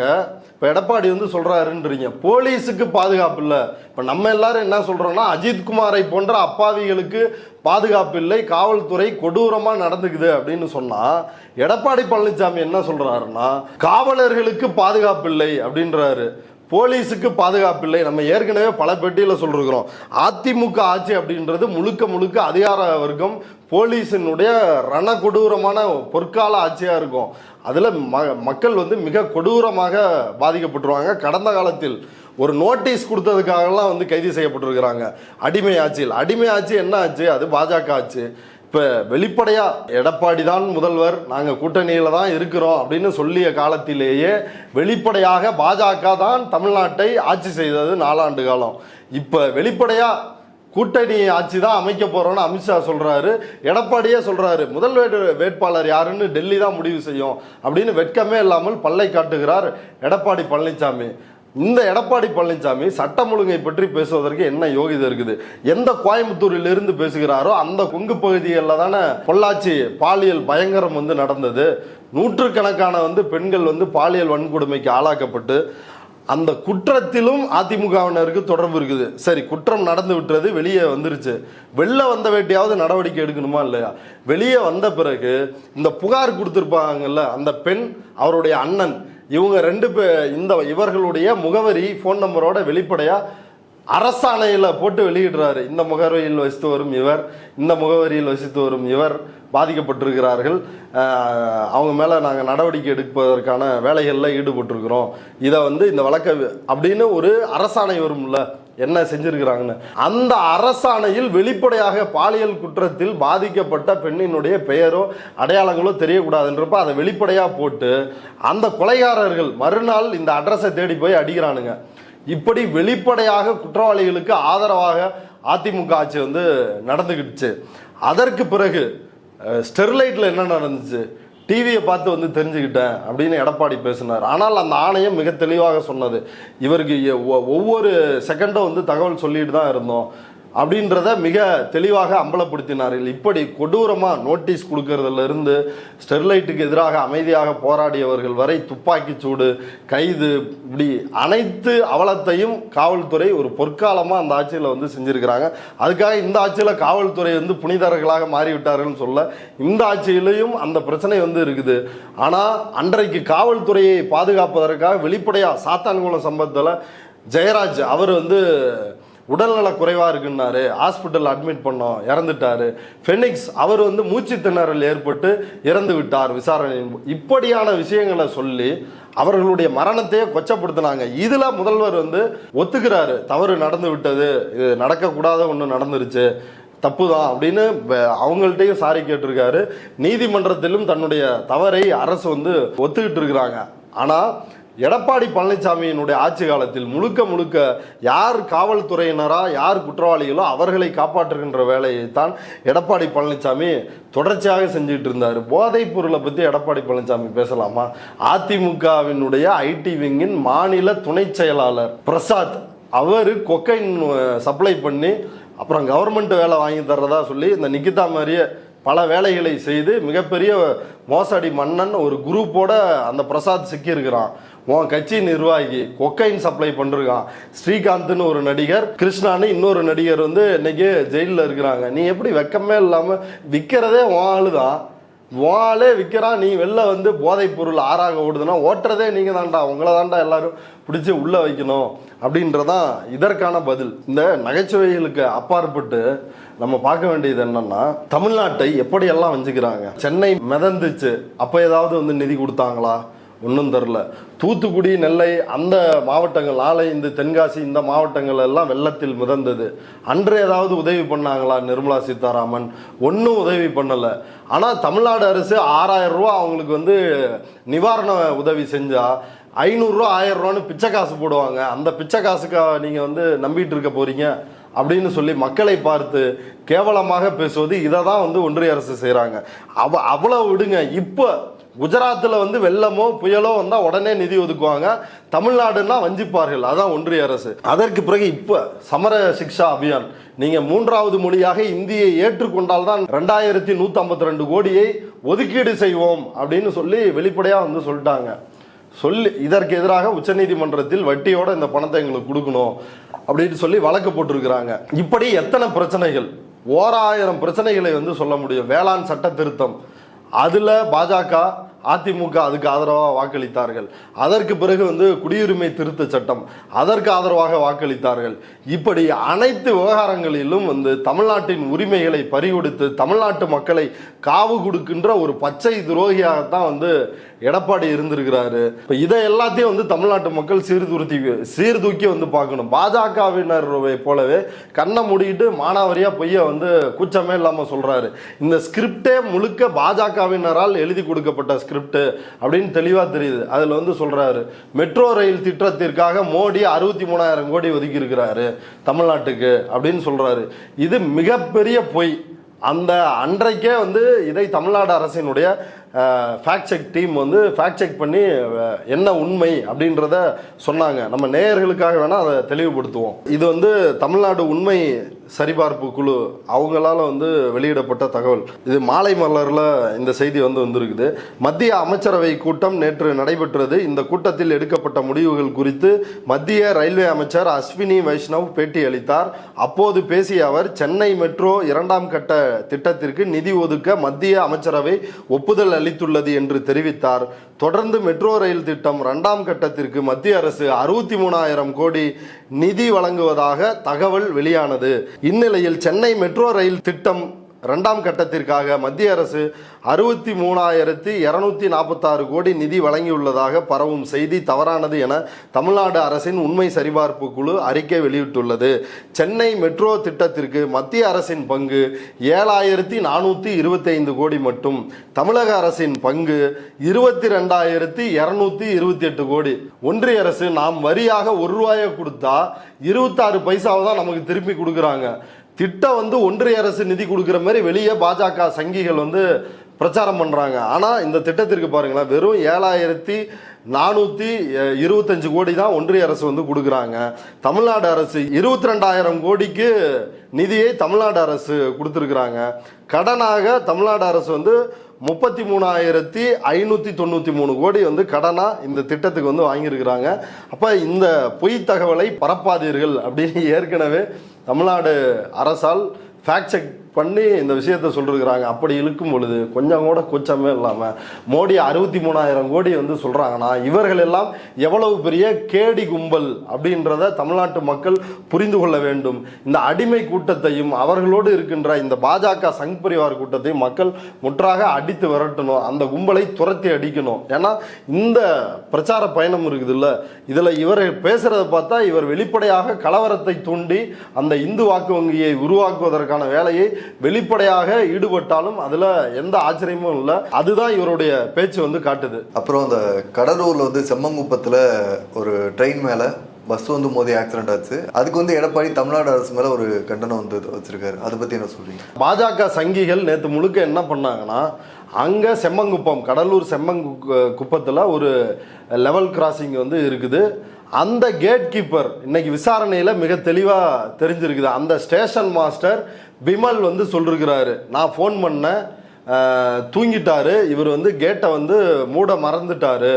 இப்போ எடப்பாடி வந்து சொல்கிறாருன்றீங்க போலீஸுக்கு பாதுகாப்பு இல்லை. இப்போ நம்ம எல்லாரும் என்ன சொல்கிறோம்னா, அஜித்குமாரை போன்ற அப்பாவிகளுக்கு பாதுகாப்பு இல்லை, காவல்துறை கொடூரமாக நடந்துக்குது அப்படின்னு சொன்னால், எடப்பாடி பழனிசாமி என்ன சொல்கிறாருன்னா காவலர்களுக்கு பாதுகாப்பு இல்லை அப்படின்றாரு, போலீஸுக்கு பாதுகாப்பு இல்லை. நம்ம ஏற்கனவே பல பேட்டியில் சொல்லிருக்கிறோம், அதிமுக ஆட்சி அப்படின்றது முழுக்க முழுக்க அதிகார வர்க்கம் போலீஸினுடைய ரணகொடூரமான பொற்கால ஆட்சியாக இருக்கும். அதில் மக்கள் வந்து மிக கொடூரமாக பாதிக்கப்பட்டுருவாங்க. கடந்த காலத்தில் ஒரு நோட்டீஸ் கொடுத்ததுக்காகலாம் வந்து கைது செய்யப்பட்டிருக்கிறாங்க அடிமை ஆட்சியில். அடிமை ஆட்சி என்ன ஆச்சு, அது பாஜக ஆட்சி. இப்போ வெளிப்படையாக எடப்பாடி தான் முதல்வர், நாங்கள் கூட்டணியில் தான் இருக்கிறோம் அப்படின்னு சொல்லிய காலத்திலேயே வெளிப்படையாக பாஜக தான் தமிழ்நாட்டை ஆட்சி செய்தது 4 ஆண்டு காலம். இப்போ வெளிப்படையாக கூட்டணி ஆட்சி தான் அமைக்க போகிறோன்னு அமித்ஷா சொல்கிறாரு, எடப்பாடியே சொல்கிறாரு முதல் வேட்பாளர் யாருன்னு டெல்லி தான் முடிவு செய்யும் அப்படின்னு வெட்கமே இல்லாமல் பல்லை காட்டுகிறார் எடப்பாடி பழனிசாமி. இந்த எடப்பாடி பழனிசாமி சட்டம் ஒழுங்கை பற்றி பேசுவதற்கு என்ன யோகிதை இருக்குது? எந்த கோயம்புத்தூரில் இருந்து பேசுகிறாரோ அந்த கொங்கு பகுதிகளில் தானே பொள்ளாச்சி பாலியல் பயங்கரம் வந்து நடந்தது. நூற்றுக்கணக்கான வந்து பெண்கள் வந்து பாலியல் வன்கொடுமைக்கு ஆளாக்கப்பட்டு, அந்த குற்றத்திலும் அதிமுகவினருக்கு தொடர்பு இருக்குது. சரி, குற்றம் நடந்து விட்டுறது, வெளியே வந்துருச்சு, வெளில வந்த வேட்டியாவது நடவடிக்கை எடுக்கணுமா இல்லையா? வெளியே வந்த பிறகு இந்த புகார் கொடுத்துருப்பாங்கல்ல அந்த பெண், அவருடைய அண்ணன், இவங்க 2 இவர்களுடைய முகவரி ஃபோன் நம்பரோட வெளிப்படையாக அரசாணையில் போட்டு வெளியிடுறாரு. இந்த முகவரியில் வசித்து வரும் இவர், இந்த முகவரியில் வசித்து வரும் இவர் பாதிக்கப்பட்டிருக்கிறார்கள், அவங்க மேலே நாங்கள் நடவடிக்கை எடுப்பதற்கான வேலைகளில் ஈடுபட்டிருக்கிறோம், இதை வந்து இந்த வழக்கை அப்படின்னு ஒரு அரசாணை வரும்ல, என்ன செஞ்சிருக்கிறாங்கன்னு. அந்த அரசாணையில் வெளிப்படையாக பாலியல் குற்றத்தில் பாதிக்கப்பட்ட பெண்ணினுடைய பெயரோ அடையாளங்களோ தெரியக்கூடாதுன்றப்ப அதை வெளிப்படையாக போட்டு அந்த கொலைகாரர்கள் மறுநாள் இந்த அட்ரஸை தேடி போய் அடிக்கிறானுங்க. இப்படி வெளிப்படையாக குற்றவாளிகளுக்கு ஆதரவாக அதிமுக ஆட்சி வந்து நடந்துக்கிடுச்சு. அதற்கு பிறகு ஸ்டெர்லைட்டில் என்ன நடந்துச்சு, டிவியை பார்த்து வந்து தெரிஞ்சுக்கிட்டேன் அப்படின்னு எடப்பாடி பேசினார். ஆனால் அந்த ஆணையம் மிக தெளிவாக சொன்னது, இவருக்கு ஒவ்வொரு செகண்டும் வந்து தகவல் சொல்லிட்டு தான் இருந்தோம் அப்படின்றத மிக தெளிவாக அம்பலப்படுத்தினார்கள். இப்படி கொடூரமாக நோட்டீஸ் கொடுக்கறதுல இருந்து ஸ்டெர்லைட்டுக்கு எதிராக அமைதியாக போராடியவர்கள் வரை துப்பாக்கி சூடு, கைது, இப்படி அனைத்து அவலத்தையும் காவல்துறை ஒரு பொற்காலமாக அந்த ஆட்சியில் வந்து செஞ்சுருக்கிறாங்க. அதுக்காக இந்த ஆட்சியில் காவல்துறை வந்து புனிதர்களாக மாறிவிட்டார்கள்னு சொல்ல, இந்த ஆட்சியிலையும் அந்த பிரச்சனை வந்து இருக்குது. ஆனால் அன்றைக்கு காவல்துறையை பாதுகாப்பதற்காக வெளிப்படையாக சாத்தான்குளம் சம்பவத்தில் ஜெயராஜ் அவர் வந்து உடல்நல குறைவாக இருக்குன்னாரு, ஹாஸ்பிட்டல் அட்மிட் பண்ணோம், இறந்துட்டாரு. ஃபெனிக்ஸ் அவர் வந்து மூச்சு திணறல் ஏற்பட்டு இறந்து விட்டார் விசாரணை. இப்படியான விஷயங்களை சொல்லி அவர்களுடைய மரணத்தையே கொச்சப்படுத்தினாங்க. இதில் முதல்வர் வந்து ஒத்துக்கிறாரு, தவறு நடந்து விட்டது, இது நடக்கக்கூடாத ஒன்று நடந்துருச்சு, தப்பு தான் அப்படின்னு அவங்கள்ட்டையும் சாரி கேட்டிருக்காரு. நீதிமன்றத்திலும் தன்னுடைய தவறை அரசு வந்து ஒத்துக்கிட்டு இருக்கிறாங்க. ஆனால் எடப்பாடி பழனிசாமியினுடைய ஆட்சி காலத்தில் முழுக்க முழுக்க யார் காவல்துறையினரா யார் குற்றவாளிகளோ அவர்களை காப்பாற்றுகின்ற வேலையை தான் எடப்பாடி பழனிசாமி தொடர்ச்சியாக செஞ்சுட்டு இருந்தார். போதைப் பொருளை பற்றி எடப்பாடி பழனிசாமி பேசலாமா? அதிமுகவினுடைய ஐடி விங்கின் மாநில துணை செயலாளர் பிரசாத், அவர் கொக்கைன் சப்ளை பண்ணி அப்புறம் கவர்மெண்ட் வேலை வாங்கி தர்றதா சொல்லி இந்த நிக்கிதா மாதிரியே பல வேலைகளை செய்து மிகப்பெரிய மோசடி மன்னன் ஒரு குரூப்போட அந்த பிரசாத் சிக்கியிருக்கிறான். உன் கட்சி நிர்வாகி கொக்கைன் சப்ளை பண்ணிருக்கான். ஸ்ரீகாந்த்னு ஒரு நடிகர், கிருஷ்ணான்னு இன்னொரு நடிகர் வந்து இன்னைக்கு ஜெயிலில் இருக்கிறாங்க. நீ எப்படி வெக்கமே இல்லாமல் விற்கிறதே உன் ஆளு தான், வாளே விற்கிறான், நீ வெளில வந்து போதைப் பொருள் ஆறாக ஓடுதுன்னா ஓட்டுறதே நீங்கள் தான்டா, உங்களை தான்டா எல்லாரும் பிடிச்சி உள்ளே வைக்கணும் அப்படின்றதான் இதற்கான பதில். இந்த நகைச்சுவைகளுக்கு அப்பாற்பட்டு நம்ம பார்க்க வேண்டியது என்னன்னா, தமிழ்நாட்டை எப்படியெல்லாம் வஞ்சிக்கிறாங்க. சென்னை மிதந்துச்சு, அப்போ ஏதாவது வந்து நிதி கொடுத்தாங்களா? ஒன்றும் தெரில. தூத்துக்குடி, நெல்லை அந்த மாவட்டங்கள், நாளை இந்த தென்காசி இந்த மாவட்டங்கள் எல்லாம் வெள்ளத்தில் மிதந்தது. அன்று ஏதாவது உதவி பண்ணாங்களா நிர்மலா சீதாராமன்? ஒன்றும் உதவி பண்ணலை. ஆனால் தமிழ்நாடு அரசு 6000 ரூபா அவங்களுக்கு வந்து நிவாரண உதவி செஞ்சா 500 ரூபா 1000 ரூபான்னு பிச்சை காசு போடுவாங்க. அந்த பிச்சை காசுக்கா நீங்க வந்து நம்பிட்டு இருக்க போறீங்க அப்படின்னு சொல்லி மக்களை பார்த்து கேவலமாக பேசுவது, இதை தான் வந்து ஒன்றிய அரசு செய்கிறாங்க. அவ்வளவு விடுங்க. இப்போ குஜராத்தில் வந்து வெள்ளமோ புயலோ வந்தால் உடனே நிதி ஒதுக்குவாங்க. தமிழ்நாடுன்னா வஞ்சிப்பார்கள். அதான் ஒன்றிய அரசு. அதற்கு பிறகு இப்போ சமர சிக்ஷா அபியான், நீங்கள் 3வது மொழியாக இந்தியை ஏற்றுக்கொண்டால் தான் 2152 கோடியை ஒதுக்கீடு செய்வோம் அப்படின்னு சொல்லி வெளிப்படையாக வந்து சொல்லிட்டாங்க. இதற்கு எதிராக உச்சநீதிமன்றத்தில் வட்டியோட இந்த பணத்தை எங்களுக்கு கொடுக்கணும் அப்படின்னு சொல்லி வழக்கு போட்டிருக்கிறாங்க. இப்படி எத்தனை பிரச்சனைகள், 1000 பிரச்சனைகளை வந்து சொல்ல முடியும். வேளாண் சட்ட திருத்தம், அதுல பாஜக அதிமுக அதுக்கு ஆதரவாக வாக்களித்தார்கள். அதற்கு பிறகு வந்து குடியுரிமை திருத்த சட்டம், அதற்கு ஆதரவாக வாக்களித்தார்கள். இப்படி அனைத்து விவகாரங்களிலும் வந்து தமிழ்நாட்டின் உரிமைகளை பறிகொடுத்து தமிழ்நாட்டு மக்களை காவு கொடுக்கின்ற ஒரு பச்சை துரோகியாகத்தான் வந்து எடப்பாடி இருந்திருக்கிறாரு. இப்போ இதை எல்லாத்தையும் வந்து தமிழ்நாட்டு மக்கள் சீர்தூக்கி வந்து பார்க்கணும். பாஜகவினர் போலவே கண்ணை மூடிக்கிட்டு மானாவரியா பொய்ய வந்து கூச்சமே இல்லாமல் சொல்றாரு. இந்த ஸ்கிரிப்டே முழுக்க பாஜகவினரால் எழுதி கொடுக்கப்பட்ட ஸ்கிரிப்ட் அப்படின்னு தெளிவா தெரியுது. அதுல வந்து சொல்றாரு, மெட்ரோ ரயில் திட்டத்திற்காக மோடி 63,000 கோடி ஒதுக்கி இருக்கிறாரு தமிழ்நாட்டுக்கு அப்படின்னு சொல்றாரு. இது மிகப்பெரிய பொய். அந்த அன்றைக்கே வந்து இதை தமிழ்நாடு அரசினுடைய ஃபேக்ட் செக் டீம் வந்து ஃபேக்ட் செக் பண்ணி என்ன உண்மை அப்படின்றத சொன்னாங்க. நம்ம நேயர்களுக்காக வேணால் அதை தெளிவுபடுத்துவோம். இது வந்து தமிழ்நாடு உண்மை சரிபார்ப்பு குழு அவங்களால வந்து வெளியிடப்பட்ட தகவல். இது மாலை மலரில் இந்த செய்தி வந்து வந்திருக்குது. மத்திய அமைச்சரவை கூட்டம் நேற்று நடைபெற்றது. இந்த கூட்டத்தில் எடுக்கப்பட்ட முடிவுகள் குறித்து மத்திய ரயில்வே அமைச்சர் அஸ்வினி வைஷ்ணவ் பேட்டி அளித்தார். அப்போது பேசிய அவர், சென்னை மெட்ரோ 2ஆம் கட்ட திட்டத்திற்கு நிதி ஒதுக்க மத்திய அமைச்சரவை ஒப்புதல் அளித்துள்ளது என்று தெரிவித்தார். தொடர்ந்து மெட்ரோ ரயில் திட்டம் 2ஆம் கட்டத்திற்கு மத்திய அரசு 63,000 கோடி நிதி வழங்குவதாக தகவல் வெளியானது. இந்நிலையில் சென்னை மெட்ரோ ரயில் திட்டம் 2ஆம் கட்டத்திற்காக மத்திய அரசு 63,246 கோடி நிதி வழங்கியுள்ளதாக பரவும் செய்தி தவறானது என தமிழ்நாடு அரசின் உண்மை சரிபார்ப்பு குழு அறிக்கை வெளியிட்டுள்ளது. சென்னை மெட்ரோ திட்டத்திற்கு மத்திய அரசின் பங்கு 7,425 கோடி மட்டும், தமிழக அரசின் பங்கு 22,228 கோடி. ஒன்றிய அரசு நாம் வரியாக ₹1 கொடுத்தா 26 பைசாவை தான் நமக்கு திருப்பி கொடுக்குறாங்க. திட்டம் வந்து ஒன்றிய அரசு நிதி கொடுக்குற மாதிரி வெளியே பாஜக சங்கிகள் வந்து பிரச்சாரம் பண்றாங்க. ஆனா இந்த திட்டத்திற்கு பாருங்களேன், வெறும் 7,425 கோடி தான் ஒன்றிய அரசு வந்து கொடுக்குறாங்க. தமிழ்நாடு அரசு 22,000 கோடிக்கு நிதியை தமிழ்நாடு அரசு கொடுத்துருக்குறாங்க. கடனாக தமிழ்நாடு அரசு வந்து 33,593 கோடி வந்து கடனா இந்த திட்டத்துக்கு வந்து வாங்கியிருக்கிறாங்க. அப்ப இந்த பொய் தகவலை பரப்பாதீர்கள் அப்படின்னு ஏற்கனவே தமிழ்நாடு அரசால் ஃபேக்ட் செக் பண்ணி இந்த விஷயத்தை சொல்லிருக்கிறாங்க. அப்படி இழுக்கும் பொழுது கொஞ்சம் கூட கூச்சமே இல்லாமல் மோடி 63,000 கோடி வந்து சொல்கிறாங்கன்னா இவர்கள் எல்லாம் எவ்வளவு பெரிய கேடி கும்பல் அப்படின்றத தமிழ்நாட்டு மக்கள் புரிந்து கொள்ள வேண்டும். இந்த அடிமை கூட்டத்தையும் அவர்களோடு இருக்கின்ற இந்த பாஜக சங் பரிவார் கூட்டத்தையும் மக்கள் முற்றாக அடித்து விரட்டணும். அந்த கும்பலை துரத்தி அடிக்கணும். ஏன்னா இந்த பிரச்சார பயணம் இருக்குது இல்லை, இதில் இவர் பேசுகிறத பார்த்தா இவர் வெளிப்படையாக கலவரத்தை தூண்டி அந்த இந்து வாக்கு வங்கியை உருவாக்குவதற்கான வேலையை வெளிப்படையாக ஈடுபட்டாலும் அதுல எந்த ஆச்சரியமும் இல்லை. அதுதான் இவருடைய பேச்சு வந்து காட்டுது. அப்புறம் அந்த கடலூர்ல வந்து செம்மங்குப்பத்துல ஒரு ட்ரெயின் மேல பஸ் வந்து மோதி ஆக்சிடென்ட் ஆச்சு. அதுக்கு வந்து எடப்பாடி தமிழ்நாடு அரசு மேல ஒரு கண்டனம் வந்து வச்சிருக்காரு. அதை பத்தி என்ன சொல்றீங்க? பாஜக சங்கிகள் நேற்று முழுக்க என்ன பண்ணாங்கன்னா, அங்க செம்மங்குப்பம், கடலூர் செம்மங்குப்பத்துல ஒரு லெவல் கிராசிங் வந்து இருக்குது. அந்த கேட் கீப்பர் இன்னைக்கு விசாரணையில மிக தெளிவா தெரிஞ்சிருக்குது. அந்த ஸ்டேஷன் மாஸ்டர் பிமல் வந்து சொல்லிருக்கிறாரு, நான் ஃபோன் பண்ணேன், தூங்கிட்டாரு, இவர் வந்து கேட்டை வந்து மூட மறந்துட்டாரு,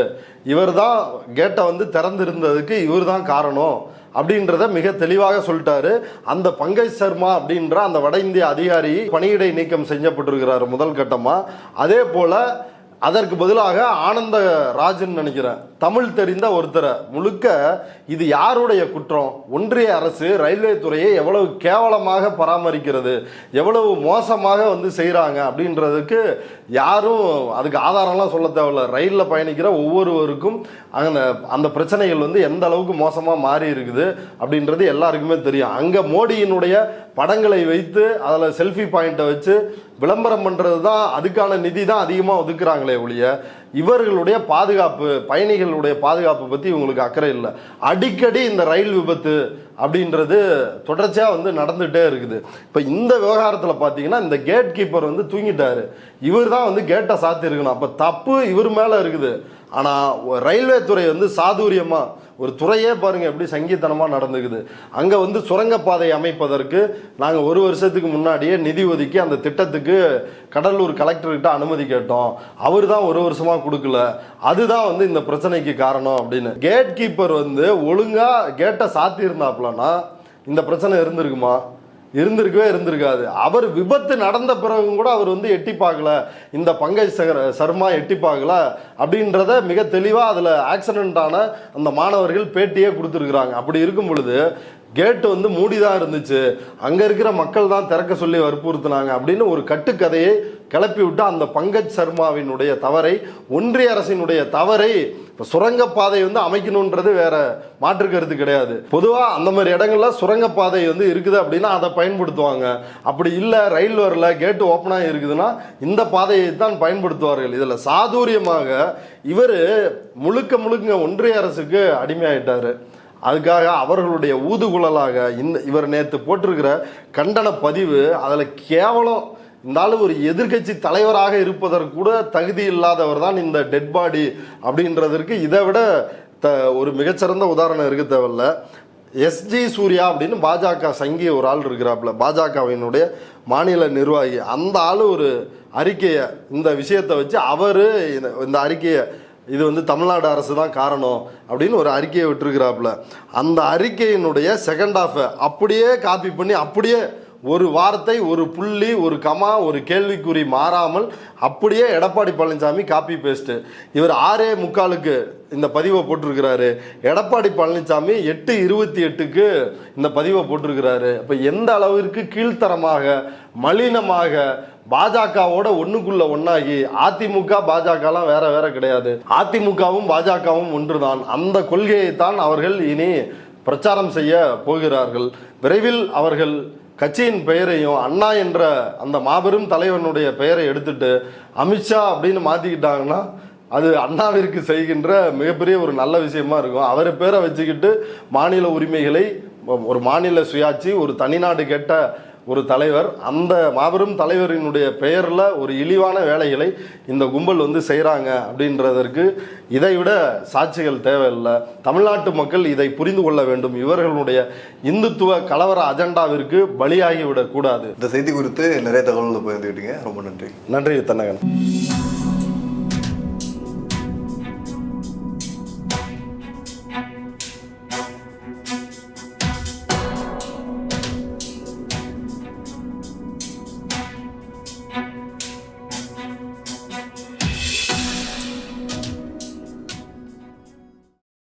இவர் தான் கேட்டை வந்து திறந்திருந்ததுக்கு இவர் தான் காரணம் அப்படின்றத மிக தெளிவாக சொல்லிட்டாரு. அந்த பங்கஜ் சர்மா அப்படின்ற அந்த வட இந்திய அதிகாரி பணியிடை நீக்கம் செய்யப்பட்டிருக்கிறாரு முதல் கட்டமா. அதே போல அதற்கு பதிலாக ஆனந்த ராஜன் நினைக்கிறேன், தமிழ் தெரிந்த ஒருத்தரை முழுக்க இது யாருடைய குற்றம்? ஒன்றிய அரசு ரயில்வே துறையை எவ்வளவு கேவலமாக பராமரிக்கிறது, எவ்வளவு மோசமாக வந்து செய்கிறாங்க அப்படின்றதுக்கு யாரும் அதுக்கு ஆதாரம்லாம் சொல்ல தேவையில்ல. ரயிலில் பயணிக்கிற ஒவ்வொருவருக்கும் அந்த பிரச்சனைகள் வந்து எந்த அளவுக்கு மோசமாக மாறி இருக்குது அப்படின்றது எல்லாருக்குமே தெரியும். அங்கே மோடியினுடைய படங்களை வைத்து அதில் செல்ஃபி பாயிண்ட்டை வச்சு விளம்பரம் பண்ணுறது தான், அதுக்கான நிதி தான் அதிகமாக ஒதுக்குறாங்களே ஒழிய இவர்களுடைய பாதுகாப்பு, பயணிகளுடைய பாதுகாப்பு பற்றி இவங்களுக்கு அக்கறை இல்லை. அடிக்கடி இந்த ரயில் விபத்து அப்படின்றது தொடர்ச்சியாக வந்து நடந்துகிட்டே இருக்குது. இப்போ இந்த விவகாரத்தில் பார்த்தீங்கன்னா இந்த கேட் கீப்பர் வந்து தூங்கிட்டாரு, இவர் தான் வந்து கேட்டை சாத்திருக்கணும். அப்போ தப்பு இவர் மேலே இருக்குது. ஆனால் ரயில்வே துறை வந்து சாதுரியமாக, ஒரு துறையே பாருங்க எப்படி சங்கீதனமாக நடந்துக்குது. அங்கே வந்து சுரங்கப்பாதை அமைப்பதற்கு நாங்கள் 1 வருஷத்துக்கு முன்னாடியே நிதி ஒதுக்கி அந்த திட்டத்துக்கு கடலூர் கலெக்டர்கிட்ட அனுமதி கேட்டோம், அவர் தான் 1 வருஷமாக கொடுக்கல, அதுதான் வந்து இந்த பிரச்சனைக்கு காரணம் அப்படின்னு. கேட் கீப்பர் வந்து ஒழுங்காக கேட்டை சாத்தியிருந்தாப்லன்னா இந்த பிரச்சனை இருந்திருக்குமா? இருந்திருக்காது. அவர் விபத்து நடந்த பிறகும் கூட அவர் வந்து எட்டி பார்க்கல, இந்த பங்கஜ் சர்மா எட்டி பார்க்கல அப்படின்றத மிக தெளிவாக அதில் ஆக்சிடென்ட் ஆன அந்த மாணவர்கள் பேட்டியே கொடுத்துருக்குறாங்க. அப்படி இருக்கும் பொழுது கேட்டு வந்து மூடிதான் இருந்துச்சு, அங்கே இருக்கிற மக்கள் தான் திறக்க சொல்லி வற்புறுத்தினாங்க அப்படின்னு ஒரு கட்டுக்கதையை கிளப்பி விட்டு அந்த பங்கஜ் சர்மாவினுடைய தவறை, ஒன்றிய அரசினுடைய தவறை, இப்போ சுரங்கப்பாதை வந்து அமைக்கணுன்றது வேற மாற்று கருத்து கிடையாது. பொதுவாக அந்த மாதிரி இடங்கள்ல சுரங்கப்பாதை வந்து இருக்குது அப்படின்னா அதை பயன்படுத்துவாங்க. அப்படி இல்லை, ரயில் வரல, கேட்டு ஓப்பனாக இருக்குதுன்னா இந்த பாதையை தான் பயன்படுத்துவார்கள். இதில் சாதுரியமாக இவர் முழுக்க ஒன்றிய அரசுக்கு அடிமையாயிட்டாரு. அதுக்காக அவர்களுடைய ஊதுகுழலாக இவர் நேற்று போட்டிருக்கிற கண்டன பதிவு, அதில் கேவலம் இந்த ஆளு ஒரு எதிர்கட்சி தலைவராக இருப்பதற்கு கூட தகுதி இல்லாதவர் தான் இந்த டெட் பாடி அப்படின்றதற்கு இதை விட ஒரு மிகச்சிறந்த உதாரணம் இருக்க தேவையில்ல. எஸ்ஜி சூர்யா அப்படின்னு பாஜக சங்கி ஒரு ஆள் இருக்கிறாப்புல, பாஜகவினுடைய மாநில நிர்வாகி. அந்த ஆள் ஒரு அறிக்கையை இந்த விஷயத்தை வச்சு அவர் இந்த அறிக்கையை, இது வந்து தமிழ்நாடு அரசு தான் காரணம் அப்படின்னு ஒரு அறிக்கையை விட்டுருக்கிறாப்புல. அந்த அறிக்கையினுடைய செகண்ட் ஹாஃபை அப்படியே காப்பி பண்ணி, அப்படியே ஒரு வார்த்தை, ஒரு புள்ளி, ஒரு கமா, ஒரு கேள்விக்குறி மாறாமல் அப்படியே எடப்பாடி பழனிசாமி காப்பி பேஸ்ட்டு. இவர் 6:45 இந்த பதிவை போட்டிருக்கிறாரு. எடப்பாடி பழனிசாமி 8:28 இந்த பதிவை போட்டிருக்கிறாரு. இப்போ எந்த அளவிற்கு கீழ்த்தரமாக, மலினமாக பாஜகவோட ஒண்ணுக்குள்ள ஒன்னாகி, அதிமுக பாஜகலாம் வேற கிடையாது, அதிமுகவும் பாஜகவும் ஒன்றுதான். அந்த கொள்கையை தான் அவர்கள் இனி பிரச்சாரம் செய்ய போகிறார்கள். விரைவில் அவர்கள் கட்சியின் பெயரையும் அண்ணா என்ற அந்த மாபெரும் தலைவனுடைய பெயரை எடுத்துட்டு அமித்ஷா அப்படின்னு மாத்திக்கிட்டாங்கன்னா அது அண்ணாவிற்கு செய்கின்ற மிகப்பெரிய ஒரு நல்ல விஷயமா இருக்கும். அவர் பேரை வச்சுக்கிட்டு மாநில உரிமைகளை, ஒரு மாநில சுயாட்சி, ஒரு தனிநாடு கேட்ட ஒரு தலைவர், அந்த மாபெரும் தலைவரினுடைய பெயரில் ஒரு இழிவான வேலைகளை இந்த கும்பல் வந்து செய்கிறாங்க அப்படின்றதற்கு இதைவிட சாட்சிகள் தேவையில்லை. தமிழ்நாட்டு மக்கள் இதை புரிந்து கொள்ள வேண்டும். இவர்களுடைய இந்துத்துவ கலவர அஜெண்டாவிற்கு பலியாகிவிடக்கூடாது. இந்த செய்தி குறித்து நிறைய தகவல்களை பகிர்ந்துக்கிட்டீங்க, ரொம்ப நன்றி. நன்றி தன்னகன்.